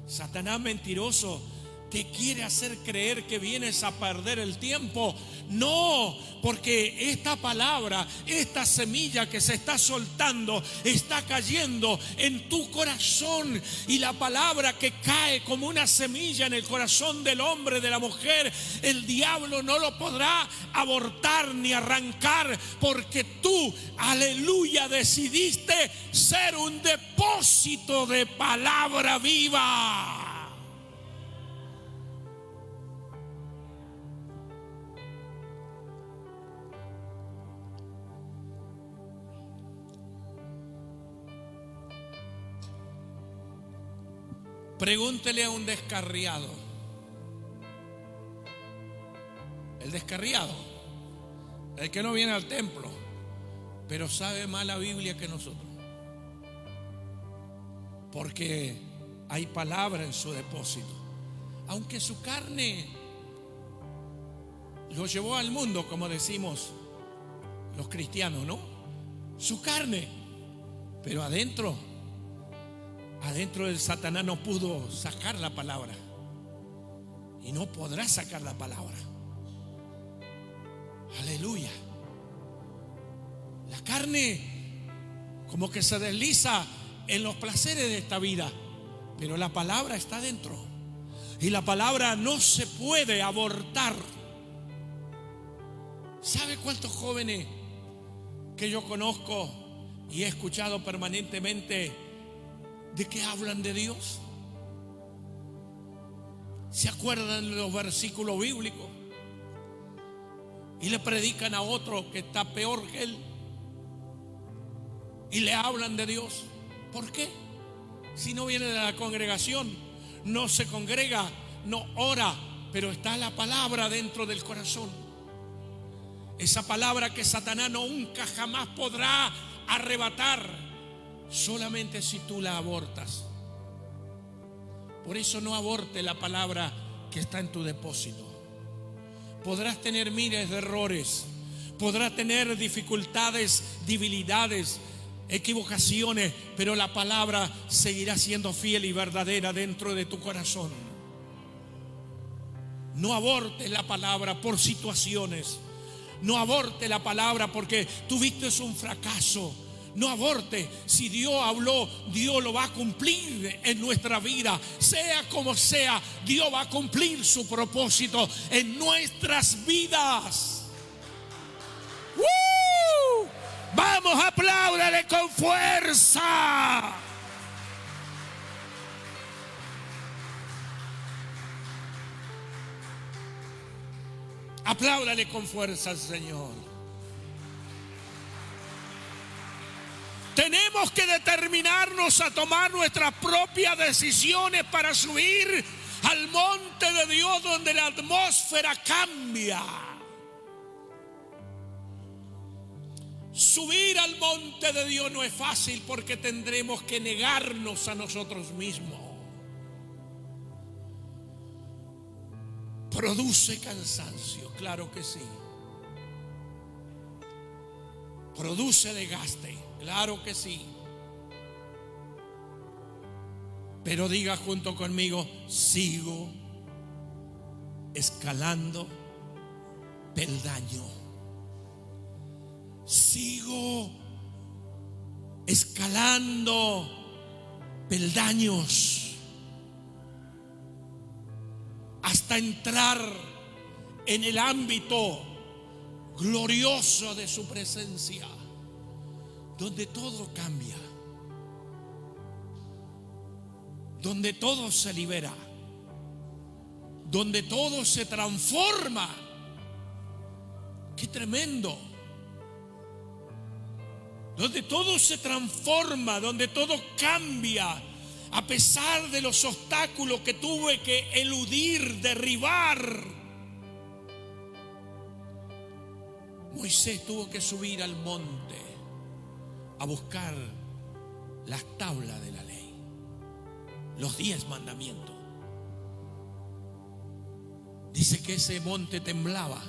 Satanás mentiroso te quiere hacer creer que vienes a perder el tiempo. No, porque esta palabra, esta semilla que se está soltando, está cayendo en tu corazón. Y la palabra que cae como una semilla en el corazón del hombre, de la mujer, el diablo no lo podrá abortar ni arrancar, porque tú, aleluya, decidiste ser un depósito de palabra viva. Pregúntele a un descarriado. El descarriado, el que no viene al templo, pero sabe más la Biblia que nosotros, porque hay palabra en su depósito. Aunque su carne lo llevó al mundo, como decimos los cristianos, ¿no? Su carne, pero adentro del Satanás no pudo sacar la palabra y no podrá sacar la palabra. Aleluya. La carne como que se desliza en los placeres de esta vida, pero la palabra está dentro y la palabra no se puede abortar. ¿Sabe cuántos jóvenes que yo conozco y he escuchado permanentemente de que hablan de Dios? ¿Se acuerdan de los versículos bíblicos? Y le predican a otro que está peor que él y le hablan de Dios. ¿Por qué? Si no viene de la congregación, no se congrega, no ora, pero está la palabra dentro del corazón. Esa palabra que Satanás nunca jamás podrá arrebatar, solamente si tú la abortas. Por eso no aborte la palabra que está en tu depósito. Podrás tener miles de errores, podrás tener dificultades, debilidades, equivocaciones, pero la palabra seguirá siendo fiel y verdadera dentro de tu corazón. No abortes la palabra por situaciones. No aborte la palabra porque tuviste un fracaso. No aborte. Si Dios habló, Dios lo va a cumplir en nuestra vida. Sea como sea, Dios va a cumplir su propósito en nuestras vidas. Vamos, apláudale con fuerza. Apláudale con fuerza al Señor. Tenemos que determinarnos a tomar nuestras propias decisiones para subir al monte de Dios, donde la atmósfera cambia. Subir al monte de Dios no es fácil porque tendremos que negarnos a nosotros mismos. Produce cansancio, claro que sí. Produce desgaste, claro que sí. Pero diga junto conmigo: sigo escalando peldaño. Sigo escalando peldaños hasta entrar en el ámbito glorioso de su presencia, donde todo cambia, donde todo se libera, donde todo se transforma. ¡Qué tremendo! Donde todo se transforma, donde todo cambia, a pesar de los obstáculos que tuve que eludir, derribar. Moisés tuvo que subir al monte a buscar las tablas de la ley, los 10 mandamientos. Dice que ese monte temblaba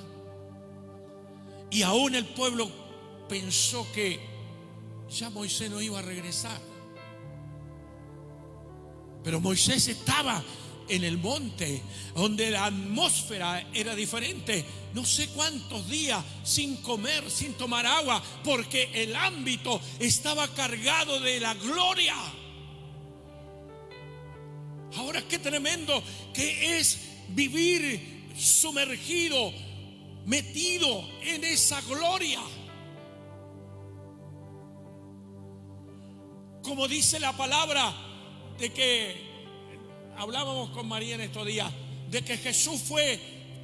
y aún el pueblo pensó que ya Moisés no iba a regresar. Pero Moisés estaba en el monte, donde la atmósfera era diferente. No sé cuántos días sin comer, sin tomar agua, porque el ámbito estaba cargado de la gloria. Ahora qué tremendo que es vivir sumergido, metido en esa gloria. Como dice la palabra, de que hablábamos con María en estos días, de que Jesús fue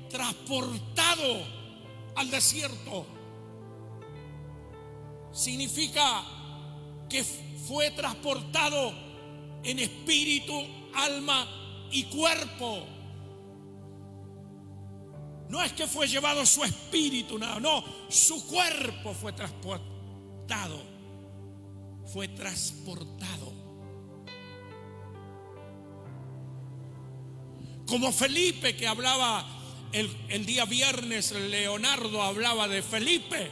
transportado al desierto. Significa que fue transportado en espíritu, alma y cuerpo. No es que fue llevado su espíritu, no, su cuerpo fue transportado. Fue transportado. Como Felipe, que hablaba el día viernes, Leonardo hablaba de Felipe.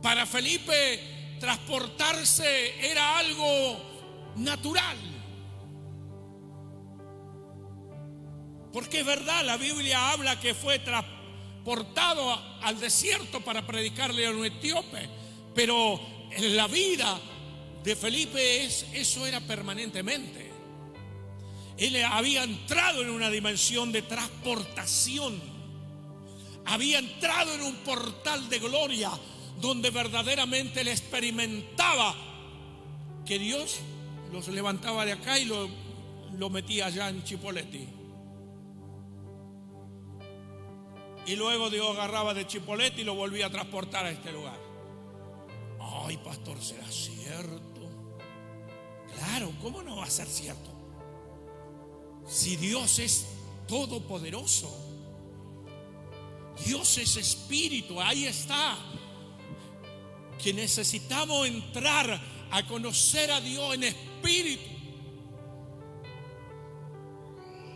Para Felipe transportarse era algo natural. Porque es verdad, la Biblia habla que fue transportado al desierto para predicarle a un etíope. Pero en la vida de Felipe eso era permanentemente. Él había entrado en una dimensión de transportación. Había entrado en un portal de gloria donde verdaderamente él experimentaba que Dios los levantaba de acá y lo metía allá en Chipoleti. Y luego Dios agarraba de Chipoleti y lo volvía a transportar a este lugar. Ay, pastor, ¿será cierto? Claro, ¿cómo no va a ser cierto? Si Dios es todopoderoso, Dios es espíritu, ahí está. Que necesitamos entrar a conocer a Dios en espíritu.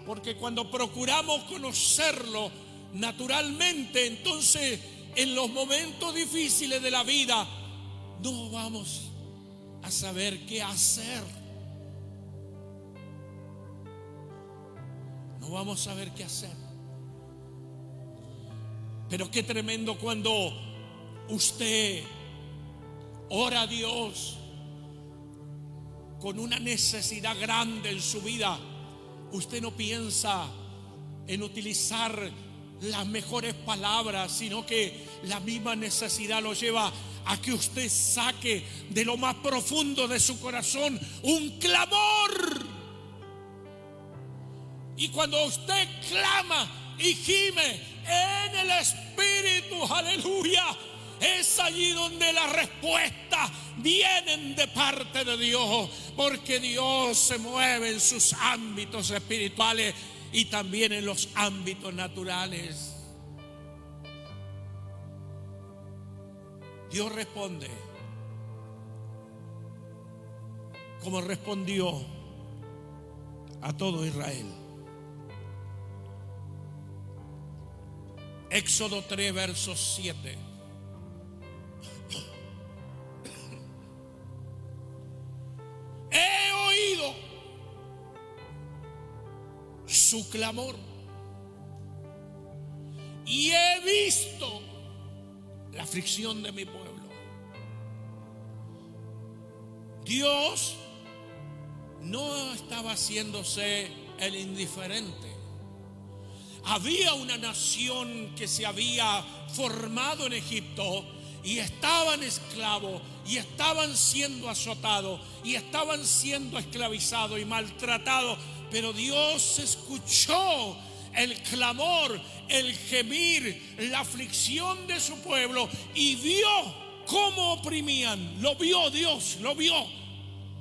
Porque cuando procuramos conocerlo naturalmente, entonces en los momentos difíciles de la vida no vamos a saber qué hacer. No vamos a saber qué hacer. Pero qué tremendo cuando usted ora a Dios con una necesidad grande en su vida. Usted no piensa en utilizar las mejores palabras, sino que la misma necesidad lo lleva a que usted saque de lo más profundo de su corazón un clamor. Y cuando usted clama y gime en el Espíritu, aleluya, es allí donde las respuestas vienen de parte de Dios, porque Dios se mueve en sus ámbitos espirituales y también en los ámbitos naturales. Dios responde como respondió a todo Israel. Éxodo 3, verso 7. He oído su clamor y he visto la aflicción de mi pueblo. Dios no estaba haciéndose el indiferente. Había una nación que se había formado en Egipto y estaban esclavos y estaban siendo azotados y estaban siendo esclavizados y maltratados, pero Dios escuchó el clamor, el gemir, la aflicción de su pueblo y vio cómo oprimían. Lo vio Dios, lo vio.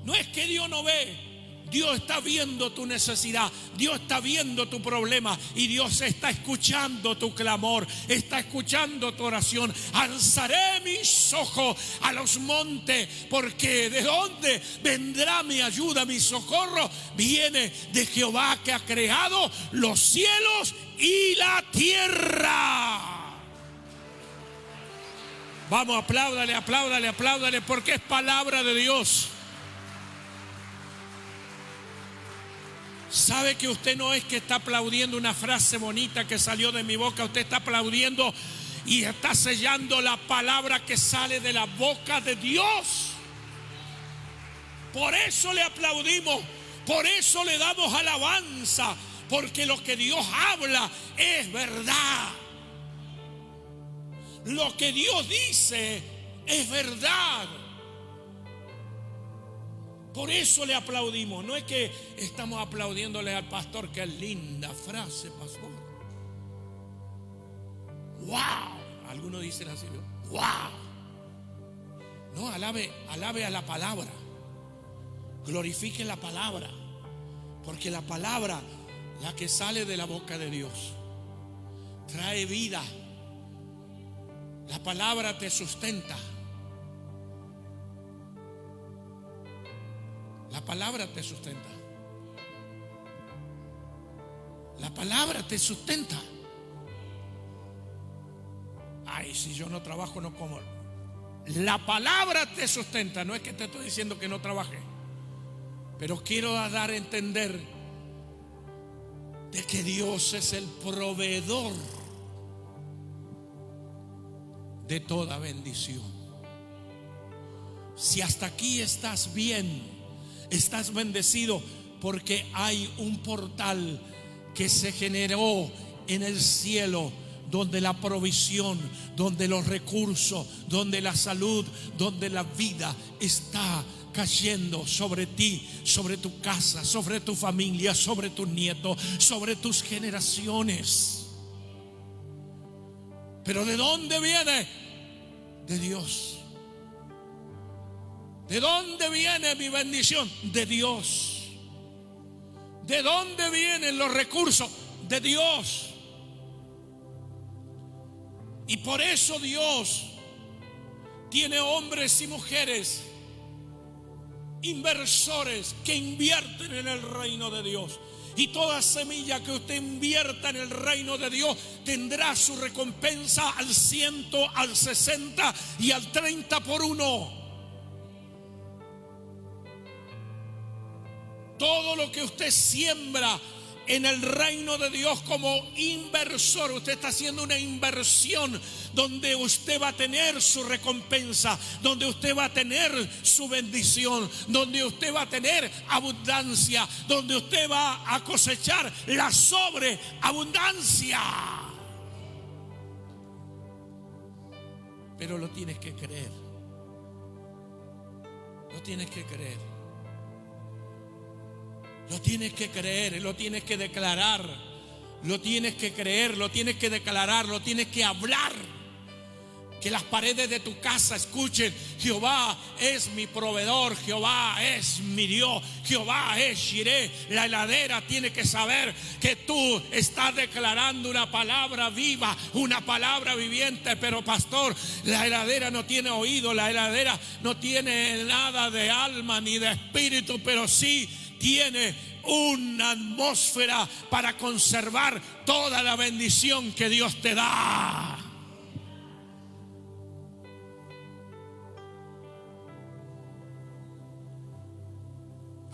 No es que Dios no ve. Dios está viendo tu necesidad, Dios está viendo tu problema y Dios está escuchando tu clamor, está escuchando tu oración. Alzaré mis ojos a los montes, porque ¿de dónde vendrá mi ayuda? Mi socorro viene de Jehová, que ha creado los cielos y la tierra. Vamos, apláudale, apláudale, apláudale, porque es palabra de Dios. Sabe que usted no es que está aplaudiendo una frase bonita que salió de mi boca. Usted está aplaudiendo y está sellando la palabra que sale de la boca de Dios. Por eso le aplaudimos, por eso le damos alabanza, porque lo que Dios habla es verdad. Lo que Dios dice es verdad. Por eso le aplaudimos. No es que estamos aplaudiéndole al pastor. Qué linda frase, pastor. ¡Wow! Algunos dicen así, ¿no? ¡Wow! No, alabe a la palabra. Glorifique la palabra. Porque la palabra, la que sale de la boca de Dios, trae vida. La palabra te sustenta. La palabra te sustenta. La palabra te sustenta. Ay, si yo no trabajo, no como. La palabra te sustenta. No es que te estoy diciendo que no trabaje, pero quiero dar a entender de que Dios es el proveedor de toda bendición. Si hasta aquí estás bien, estás bendecido, porque hay un portal que se generó en el cielo, donde la provisión, donde los recursos, donde la salud, donde la vida está cayendo sobre ti, sobre tu casa, sobre tu familia, sobre tus nietos, sobre tus generaciones. Pero ¿de dónde viene? De Dios. ¿De dónde viene mi bendición? De Dios. ¿De dónde vienen los recursos? De Dios. Y por eso Dios tiene hombres y mujeres, inversores, que invierten en el reino de Dios. Y toda semilla que usted invierta en el reino de Dios tendrá su recompensa al 100, al 60 y al 30 por uno. Todo lo que usted siembra en el reino de Dios como inversor, usted está haciendo una inversión donde usted va a tener su recompensa, donde usted va a tener su bendición, donde usted va a tener abundancia, donde usted va a cosechar la sobreabundancia. Pero lo tienes que creer. Lo tienes que creer. Lo tienes que creer, lo tienes que declarar, lo tienes que creer, lo tienes que declarar, lo tienes que hablar. Que las paredes de tu casa escuchen: Jehová es mi proveedor, Jehová es mi Dios, Jehová es Jireh. La heladera tiene que saber que tú estás declarando una palabra viva, una palabra viviente. Pero pastor, la heladera no tiene oído, la heladera no tiene nada de alma ni de espíritu, pero sí tiene una atmósfera para conservar toda la bendición que Dios te da.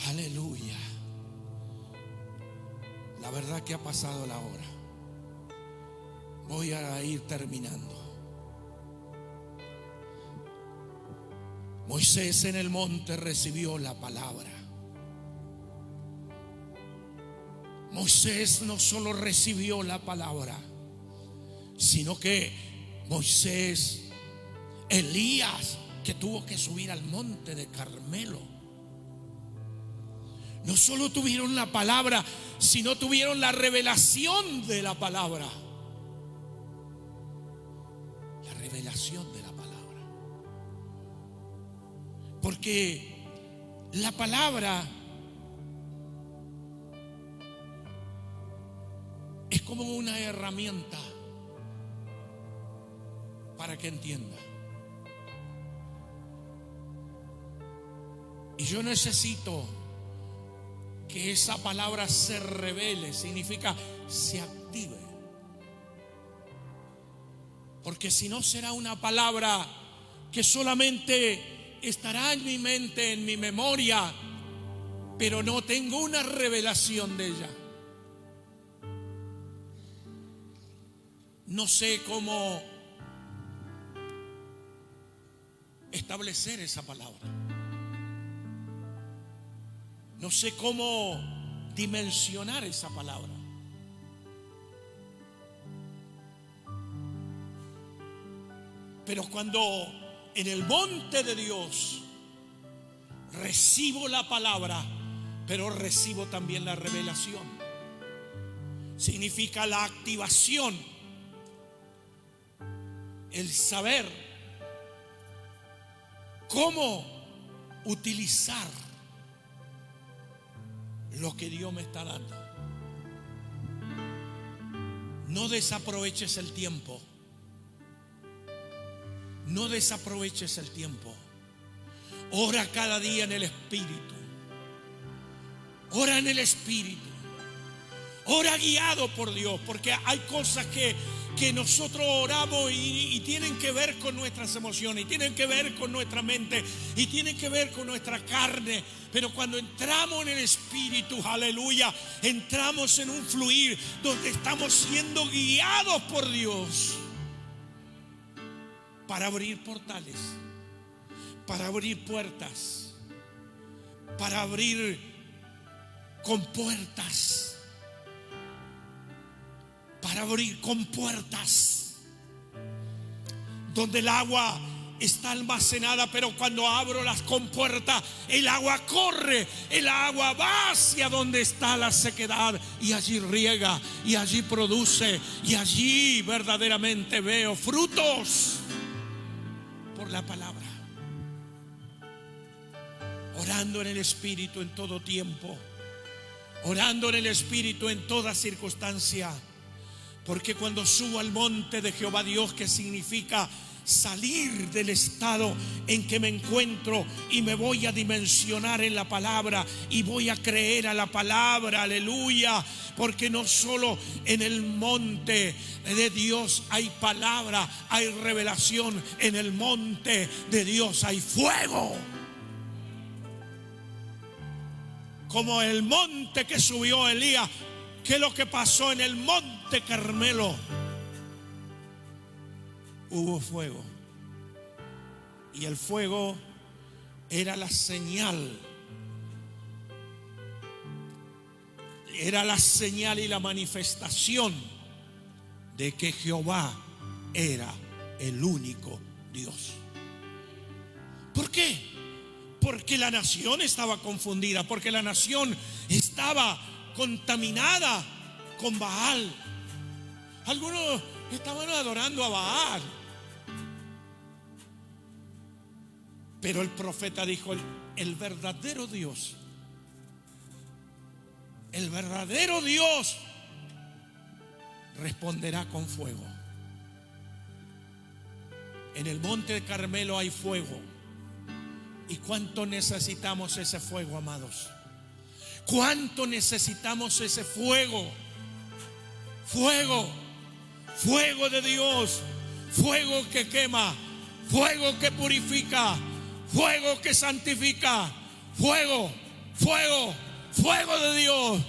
Aleluya. La verdad que ha pasado la hora. Voy a ir terminando. Moisés en el monte recibió la palabra. Moisés no solo recibió la palabra, sino que Moisés, Elías, que tuvo que subir al monte de Carmelo, no solo tuvieron la palabra, sino tuvieron la revelación de la palabra. La revelación de la palabra. Porque la palabra es como una herramienta para que entienda. Y yo necesito que esa palabra se revele, significa se active. Porque si no será una palabra que solamente estará en mi mente, en mi memoria, pero no tengo una revelación de ella. No sé cómo establecer esa palabra. No sé cómo dimensionar esa palabra. Pero cuando en el monte de Dios recibo la palabra, pero recibo también la revelación. Significa la activación, el saber cómo utilizar lo que Dios me está dando. No desaproveches el tiempo. No desaproveches el tiempo. Ora cada día en el Espíritu. Ora en el Espíritu. Ora guiado por Dios, porque hay cosas que nosotros oramos y tienen que ver con nuestras emociones, y tienen que ver con nuestra mente, y tienen que ver con nuestra carne. Pero cuando entramos en el Espíritu, aleluya, entramos en un fluir donde estamos siendo guiados por Dios para abrir portales, para abrir puertas, para abrir compuertas, para abrir compuertas donde el agua está almacenada, pero cuando abro las compuertas, el agua corre, el agua va hacia donde está la sequedad, y allí riega, y allí produce, y allí verdaderamente veo frutos por la palabra. Orando en el Espíritu en todo tiempo, orando en el Espíritu en toda circunstancia. Porque cuando subo al monte de Jehová Dios, que significa salir del estado en que me encuentro, y me voy a dimensionar en la palabra, y voy a creer a la palabra, aleluya. Porque no solo en el monte de Dios hay palabra, hay revelación. En el monte de Dios hay fuego. Como el monte que subió Elías. ¿Qué es lo que pasó en el monte Carmelo? Hubo fuego. Y el fuego era la señal. Era la señal y la manifestación de que Jehová era el único Dios. ¿Por qué? Porque la nación estaba confundida, porque la nación estaba contaminada con Baal. Algunos estaban adorando a Baal, pero el profeta dijo: el verdadero Dios, el verdadero Dios responderá con fuego. En el monte de Carmelo hay fuego. ¿Y cuánto necesitamos ese fuego, amados? ¿Cuánto necesitamos ese fuego? Fuego, fuego de Dios, fuego que quema, fuego que purifica, fuego que santifica, fuego, fuego, fuego de Dios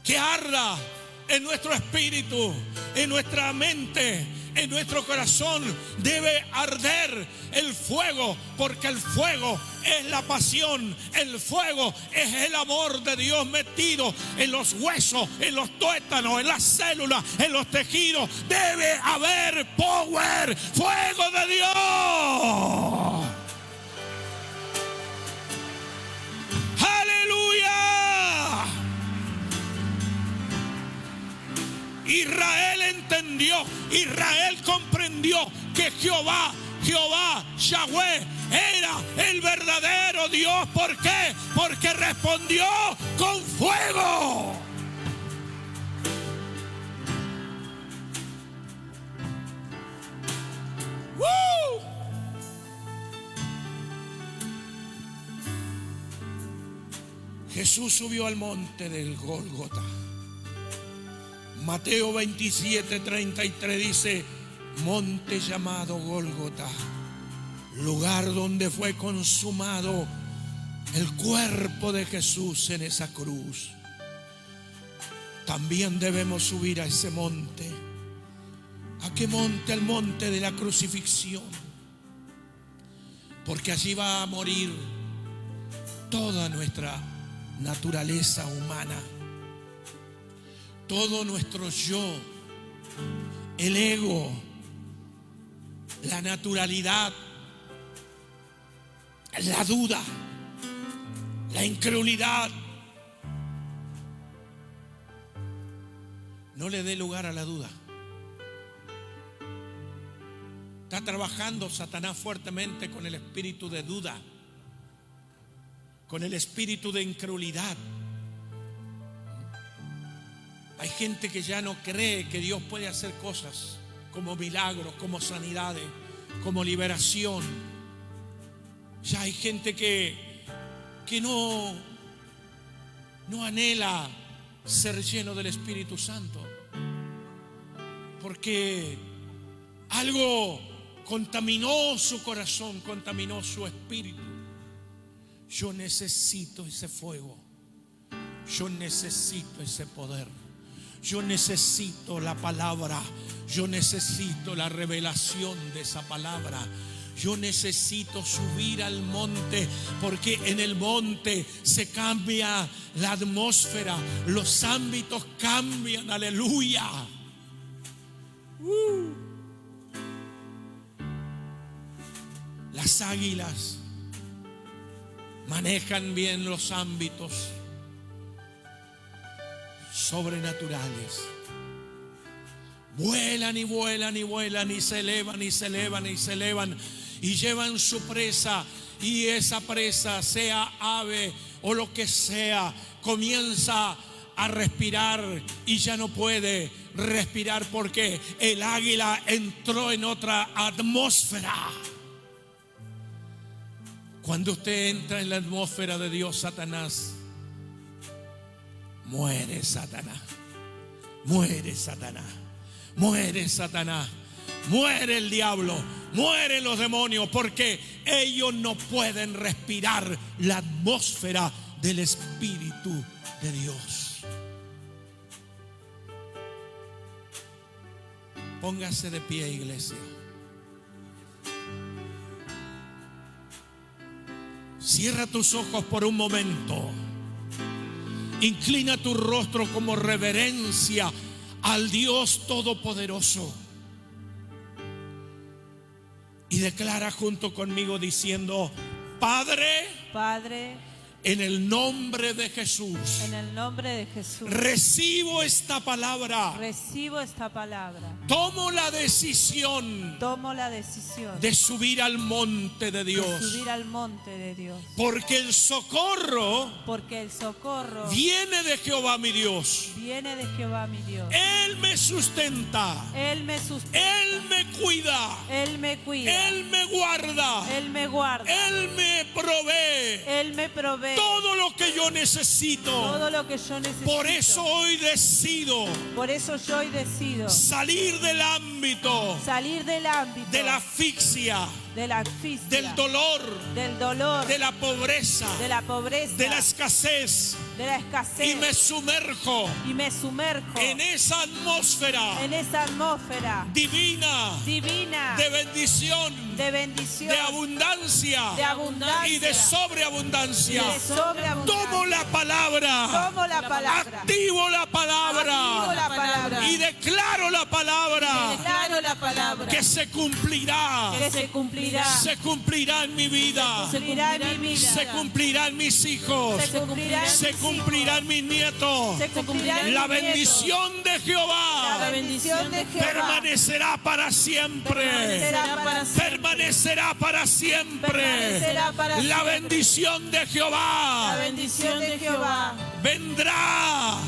que arda en nuestro espíritu, en nuestra mente, en nuestro corazón debe arder el fuego, porque el fuego es la pasión, el fuego es el amor de Dios metido en los huesos, en los tuétanos, en las células, en los tejidos. Debe haber power, fuego de Dios. ¡Aleluya! Israel entendió, Israel comprendió que Jehová, Yahweh, era el verdadero Dios. ¿Por qué? Porque respondió con fuego. ¡Woo! Jesús subió al monte del Gólgota. Mateo 27:33 dice: monte llamado Gólgota, lugar donde fue consumado el cuerpo de Jesús en esa cruz. También debemos subir a ese monte. ¿A qué monte? Al monte de la crucifixión. Porque allí va a morir toda nuestra naturaleza humana, todo nuestro yo, el ego, la naturalidad, la duda, la incredulidad. No le dé lugar a la duda. Está trabajando Satanás fuertemente con el espíritu de duda, con el espíritu de incredulidad. Hay gente que ya no cree que Dios puede hacer cosas como milagros, como sanidades, como liberación. Ya hay gente que no anhela ser lleno del Espíritu Santo, porque algo contaminó su corazón, contaminó su espíritu. Yo necesito ese fuego, yo necesito ese poder, yo necesito la palabra, yo necesito la revelación de esa palabra. Yo necesito subir al monte, porque en el monte se cambia la atmósfera, los ámbitos cambian. Aleluya. Las águilas manejan bien los ámbitos sobrenaturales. Vuelan y vuelan y vuelan y se elevan y se elevan y se elevan y llevan su presa, y esa presa, sea ave o lo que sea, comienza a respirar y ya no puede respirar porque el águila entró en otra atmósfera. Cuando usted entra en la atmósfera de Dios, Satanás muere. Satanás muere. Satanás muere. Satanás muere. El diablo, mueren los demonios, porque ellos no pueden respirar la atmósfera del Espíritu de Dios. Póngase de pie, iglesia. Cierra tus ojos por un momento. Inclina tu rostro como reverencia al Dios Todopoderoso. Y declara junto conmigo diciendo: Padre, en el nombre de Jesús, recibo esta palabra. Tomo la decisión de subir al monte de Dios. Porque el socorro viene de Jehová mi Dios. Él me sustenta. Él me cuida. Él me guarda. Él me provee. Todo lo que yo necesito. Por eso hoy decido salir del ámbito de la asfixia, de la asfixia, del dolor, del dolor, de la pobreza, de la pobreza, de la escasez, de la escasez, y me sumerjo sumerjo en esa atmósfera en esa atmósfera divina, divina de bendición, de bendición, de abundancia, de abundancia y de sobreabundancia. y de sobreabundancia. Tomo la palabra, Tomo la palabra, activo la palabra, activo la palabra y declaro la palabra declaro la palabra que se cumplirá, que se cumplirá, se cumplirá en mi vida, se cumplirá en mi vida, se cumplirá en mis hijos, se cumplirá en se mis cumplirá en mis nietos. se cumplirá en La mis nietos. bendición de La Jehová bendición de Jehová permanecerá para siempre. permanecerá para siempre. Permanecerá para siempre. Permanecerá para La siempre. bendición de La Jehová bendición de Jehová vendrá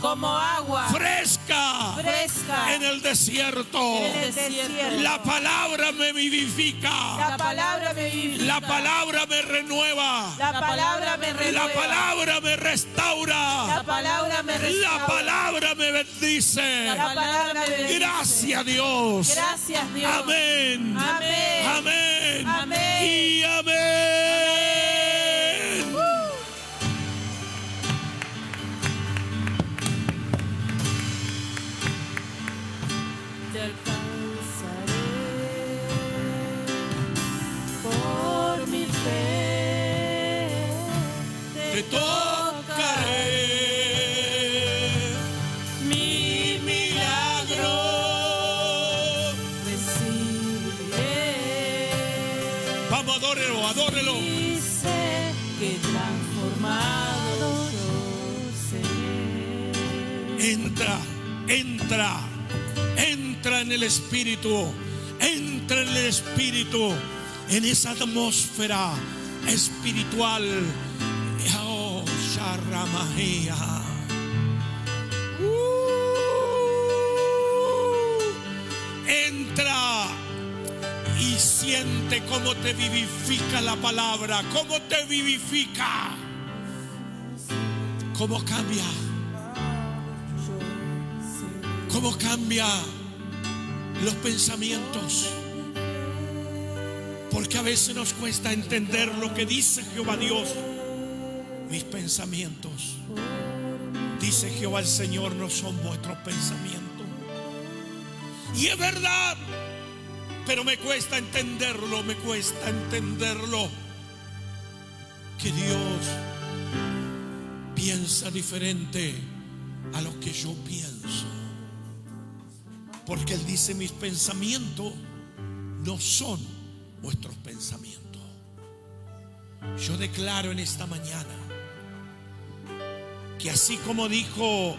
como agua fresca fresca en el desierto. en el desierto. La palabra me vivifica. La palabra me vivifica. La palabra me renueva. La palabra me renueva. La palabra me restaura. La palabra me restaura. La palabra me bendice. La palabra me bendice. Gracias, Dios. Gracias, Dios. Amén. Amén. Amén. Amén. Y amén. Te alcanzaré por mi fe. Te tocaré mi milagro. Recibiré. Vamos, adórelo, adórelo. Dice que transformado yo seré. Entra, entra, entra en el Espíritu, entra en el Espíritu, en esa atmósfera espiritual. Oh, Sharamahia. Entra y siente cómo te vivifica la palabra, cómo te vivifica, cómo cambia. Cómo cambia los pensamientos. Porque a veces nos cuesta entender lo que dice Jehová Dios. Mis pensamientos, dice Jehová el Señor, no son vuestros pensamientos. Y es verdad, pero me cuesta entenderlo, me cuesta entenderlo. Que Dios piensa diferente a lo que yo pienso. Porque Él dice, mis pensamientos no son vuestros pensamientos. Yo declaro en esta mañana que así como dijo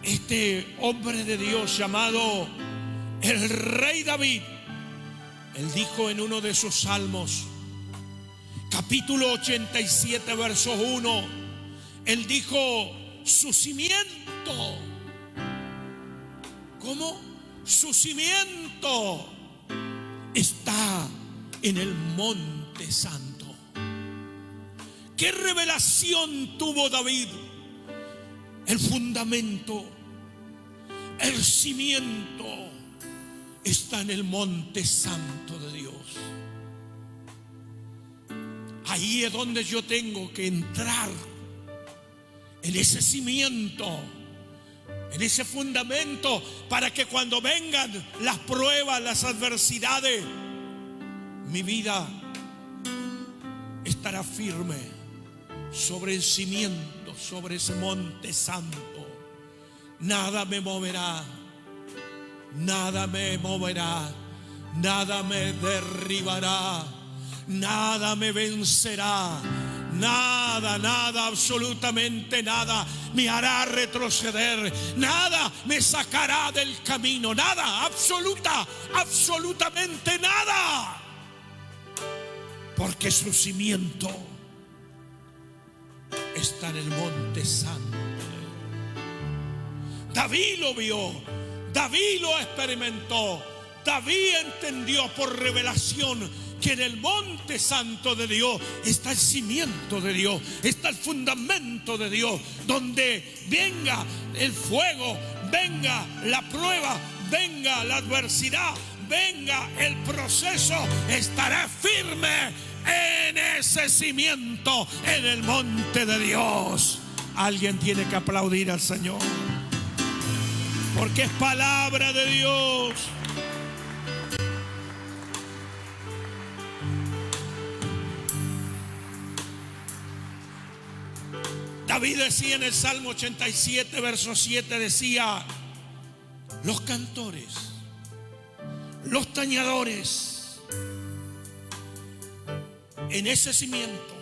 este hombre de Dios llamado el rey David, él dijo en uno de sus salmos, capítulo 87, verso 1, él dijo, su cimiento, ¿cómo? Su cimiento está en el monte santo. ¿Qué revelación tuvo David? El fundamento, el cimiento está en el monte santo de Dios. Ahí es donde yo tengo que entrar, en ese cimiento, en ese fundamento, para que cuando vengan las pruebas, las adversidades, mi vida estará firme sobre el cimiento, sobre ese monte santo. Nada me moverá, nada me moverá, nada me derribará, nada me vencerá. Nada, nada, absolutamente nada me hará retroceder. Nada me sacará del camino. Nada, absolutamente nada. Porque su cimiento está en el monte santo. David lo vio, David lo experimentó, David entendió por revelación que en el monte santo de Dios está el cimiento de Dios, está el fundamento de Dios, donde venga el fuego, venga la prueba, venga la adversidad, venga el proceso, estará firme en ese cimiento, en el monte de Dios. Alguien tiene que aplaudir al Señor, porque es palabra de Dios. David decía en el Salmo 87, verso 7, decía: los cantores, los tañedores, en ese cimiento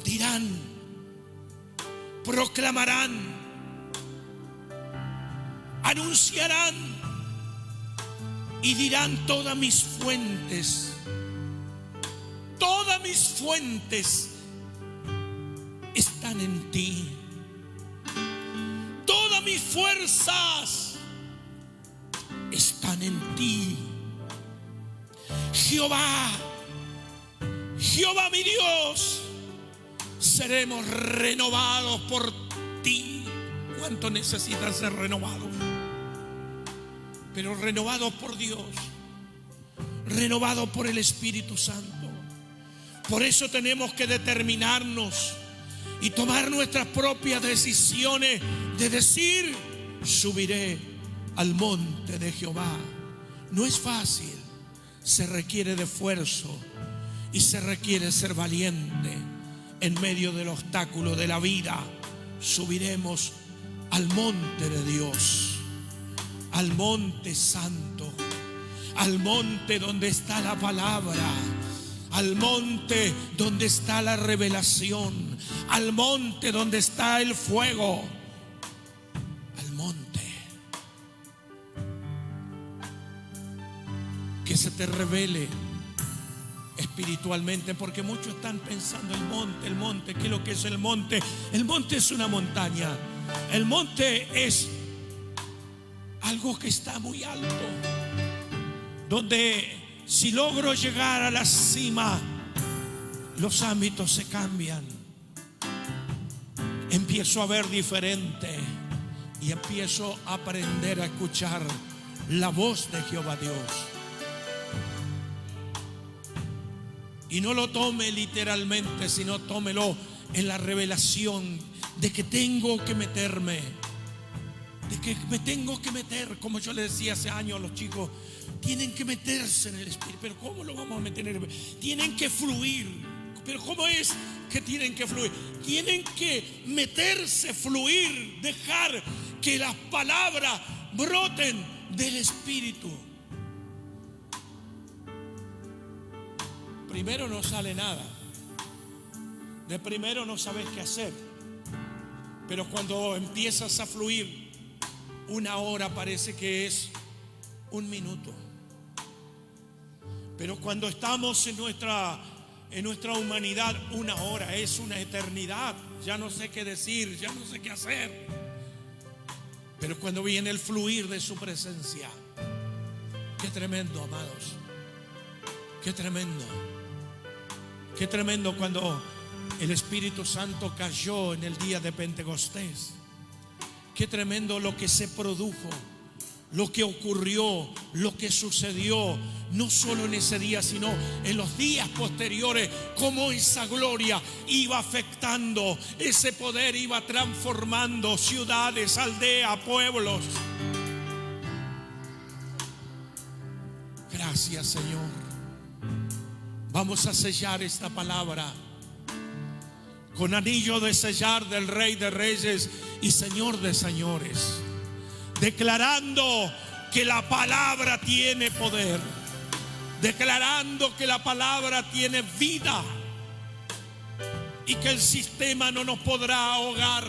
dirán, proclamarán, anunciarán y dirán: todas mis fuentes están en ti. Todas mis fuerzas están en ti. Jehová, Jehová mi Dios, seremos renovados por ti. ¿Cuánto necesitan ser renovados? Pero renovados por Dios, renovados por el Espíritu Santo. Por eso tenemos que determinarnos y tomar nuestras propias decisiones de decir: subiré al monte de Jehová. No es fácil, se requiere de esfuerzo y se requiere ser valiente. En medio del obstáculo de la vida, subiremos al monte de Dios, al monte santo, al monte donde está la palabra, al monte donde está la revelación, al monte donde está el fuego, al monte. Que se te revele espiritualmente, porque muchos están pensando: el monte, ¿qué es lo que es el monte? El monte es una montaña. El monte es algo que está muy alto, donde si logro llegar a la cima, los ámbitos se cambian. Empiezo a ver diferente y empiezo a aprender a escuchar la voz de Jehová Dios. Y no lo tome literalmente, sino tómelo en la revelación de que tengo que meterme, de que me tengo que meter. Como yo le decía hace años a los chicos, tienen que meterse en el Espíritu. Pero ¿cómo lo vamos a meter en el Espíritu? Tienen que fluir. Pero ¿cómo es que tienen que fluir? Tienen que meterse, fluir, dejar que las palabras broten del Espíritu. Primero no sale nada. De primero no sabes qué hacer. Pero cuando empiezas a fluir, una hora parece que es un minuto. Pero cuando estamos en nuestra humanidad, una hora es una eternidad. Ya no sé qué decir, ya no sé qué hacer. Pero cuando viene el fluir de su presencia, qué tremendo, amados. Qué tremendo. Qué tremendo cuando el Espíritu Santo cayó en el día de Pentecostés. Qué tremendo lo que se produjo, lo que ocurrió, lo que sucedió, no solo en ese día, sino en los días posteriores. Cómo esa gloria iba afectando, ese poder iba transformando ciudades, aldeas, pueblos. Gracias, Señor. Vamos a sellar esta palabra con anillo de sellar del Rey de Reyes y Señor de Señores, declarando que la palabra tiene poder, declarando que la palabra tiene vida y que el sistema no nos podrá ahogar,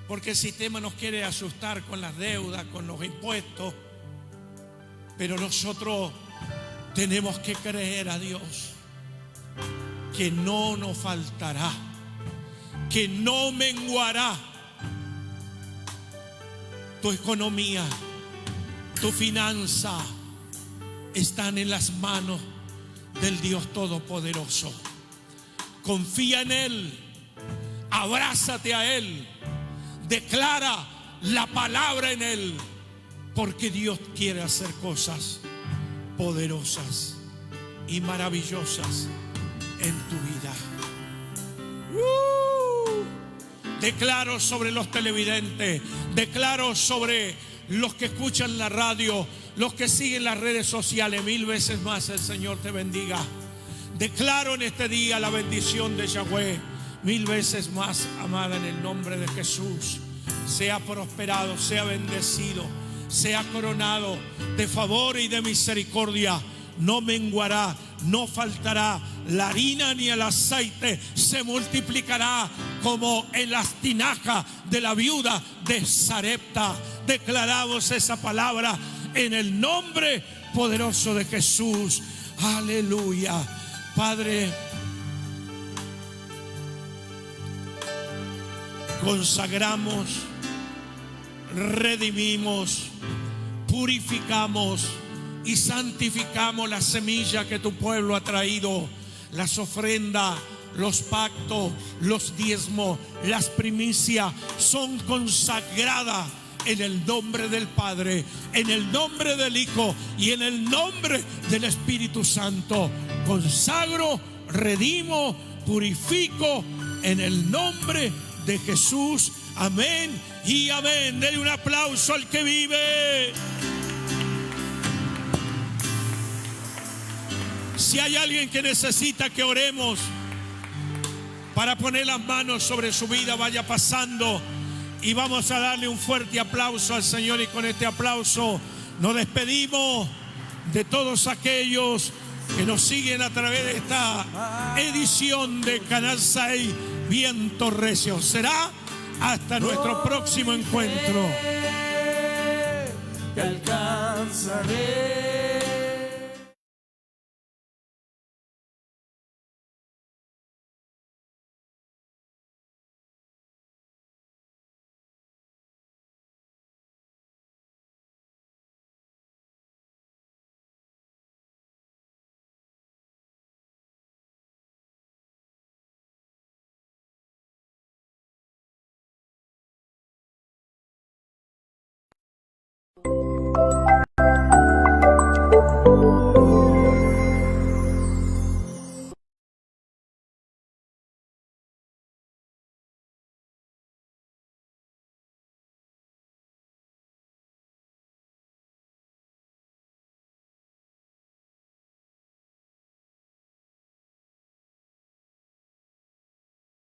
porque el sistema nos quiere asustar con las deudas, con los impuestos. Pero nosotros tenemos que creer a Dios que no nos faltará, que no menguará. Tu economía, tu finanza están en las manos del Dios Todopoderoso. Confía en Él, abrázate a Él, declara la palabra en Él porque Dios quiere hacer cosas poderosas y maravillosas en tu vida. Declaro sobre los televidentes, declaro sobre los que escuchan la radio, los que siguen las redes sociales. 1000 veces más el Señor te bendiga. Declaro en este día la bendición de Yahweh. 1000 veces más, amada, en el nombre de Jesús. Sea prosperado, sea bendecido, sea coronado de favor y de misericordia. No menguará, no faltará la harina ni el aceite. Se multiplicará como en las tinajas de la viuda de Sarepta. Declaramos esa palabra en el nombre poderoso de Jesús. Aleluya. Padre, consagramos, redimimos, purificamos y santificamos la semilla que tu pueblo ha traído, las ofrendas, los pactos, los diezmos, las primicias son consagradas en el nombre del Padre, en el nombre del Hijo y en el nombre del Espíritu Santo. Consagro, redimo, purifico en el nombre de Jesús. Amén y amén. Denle un aplauso al que vive. Si hay alguien que necesita que oremos para poner las manos sobre su vida, vaya pasando y vamos a darle un fuerte aplauso al Señor. Y con este aplauso nos despedimos de todos aquellos que nos siguen a través de esta edición de Canal 6 Viento Recio. Será hasta nuestro próximo encuentro. Que alcanzaré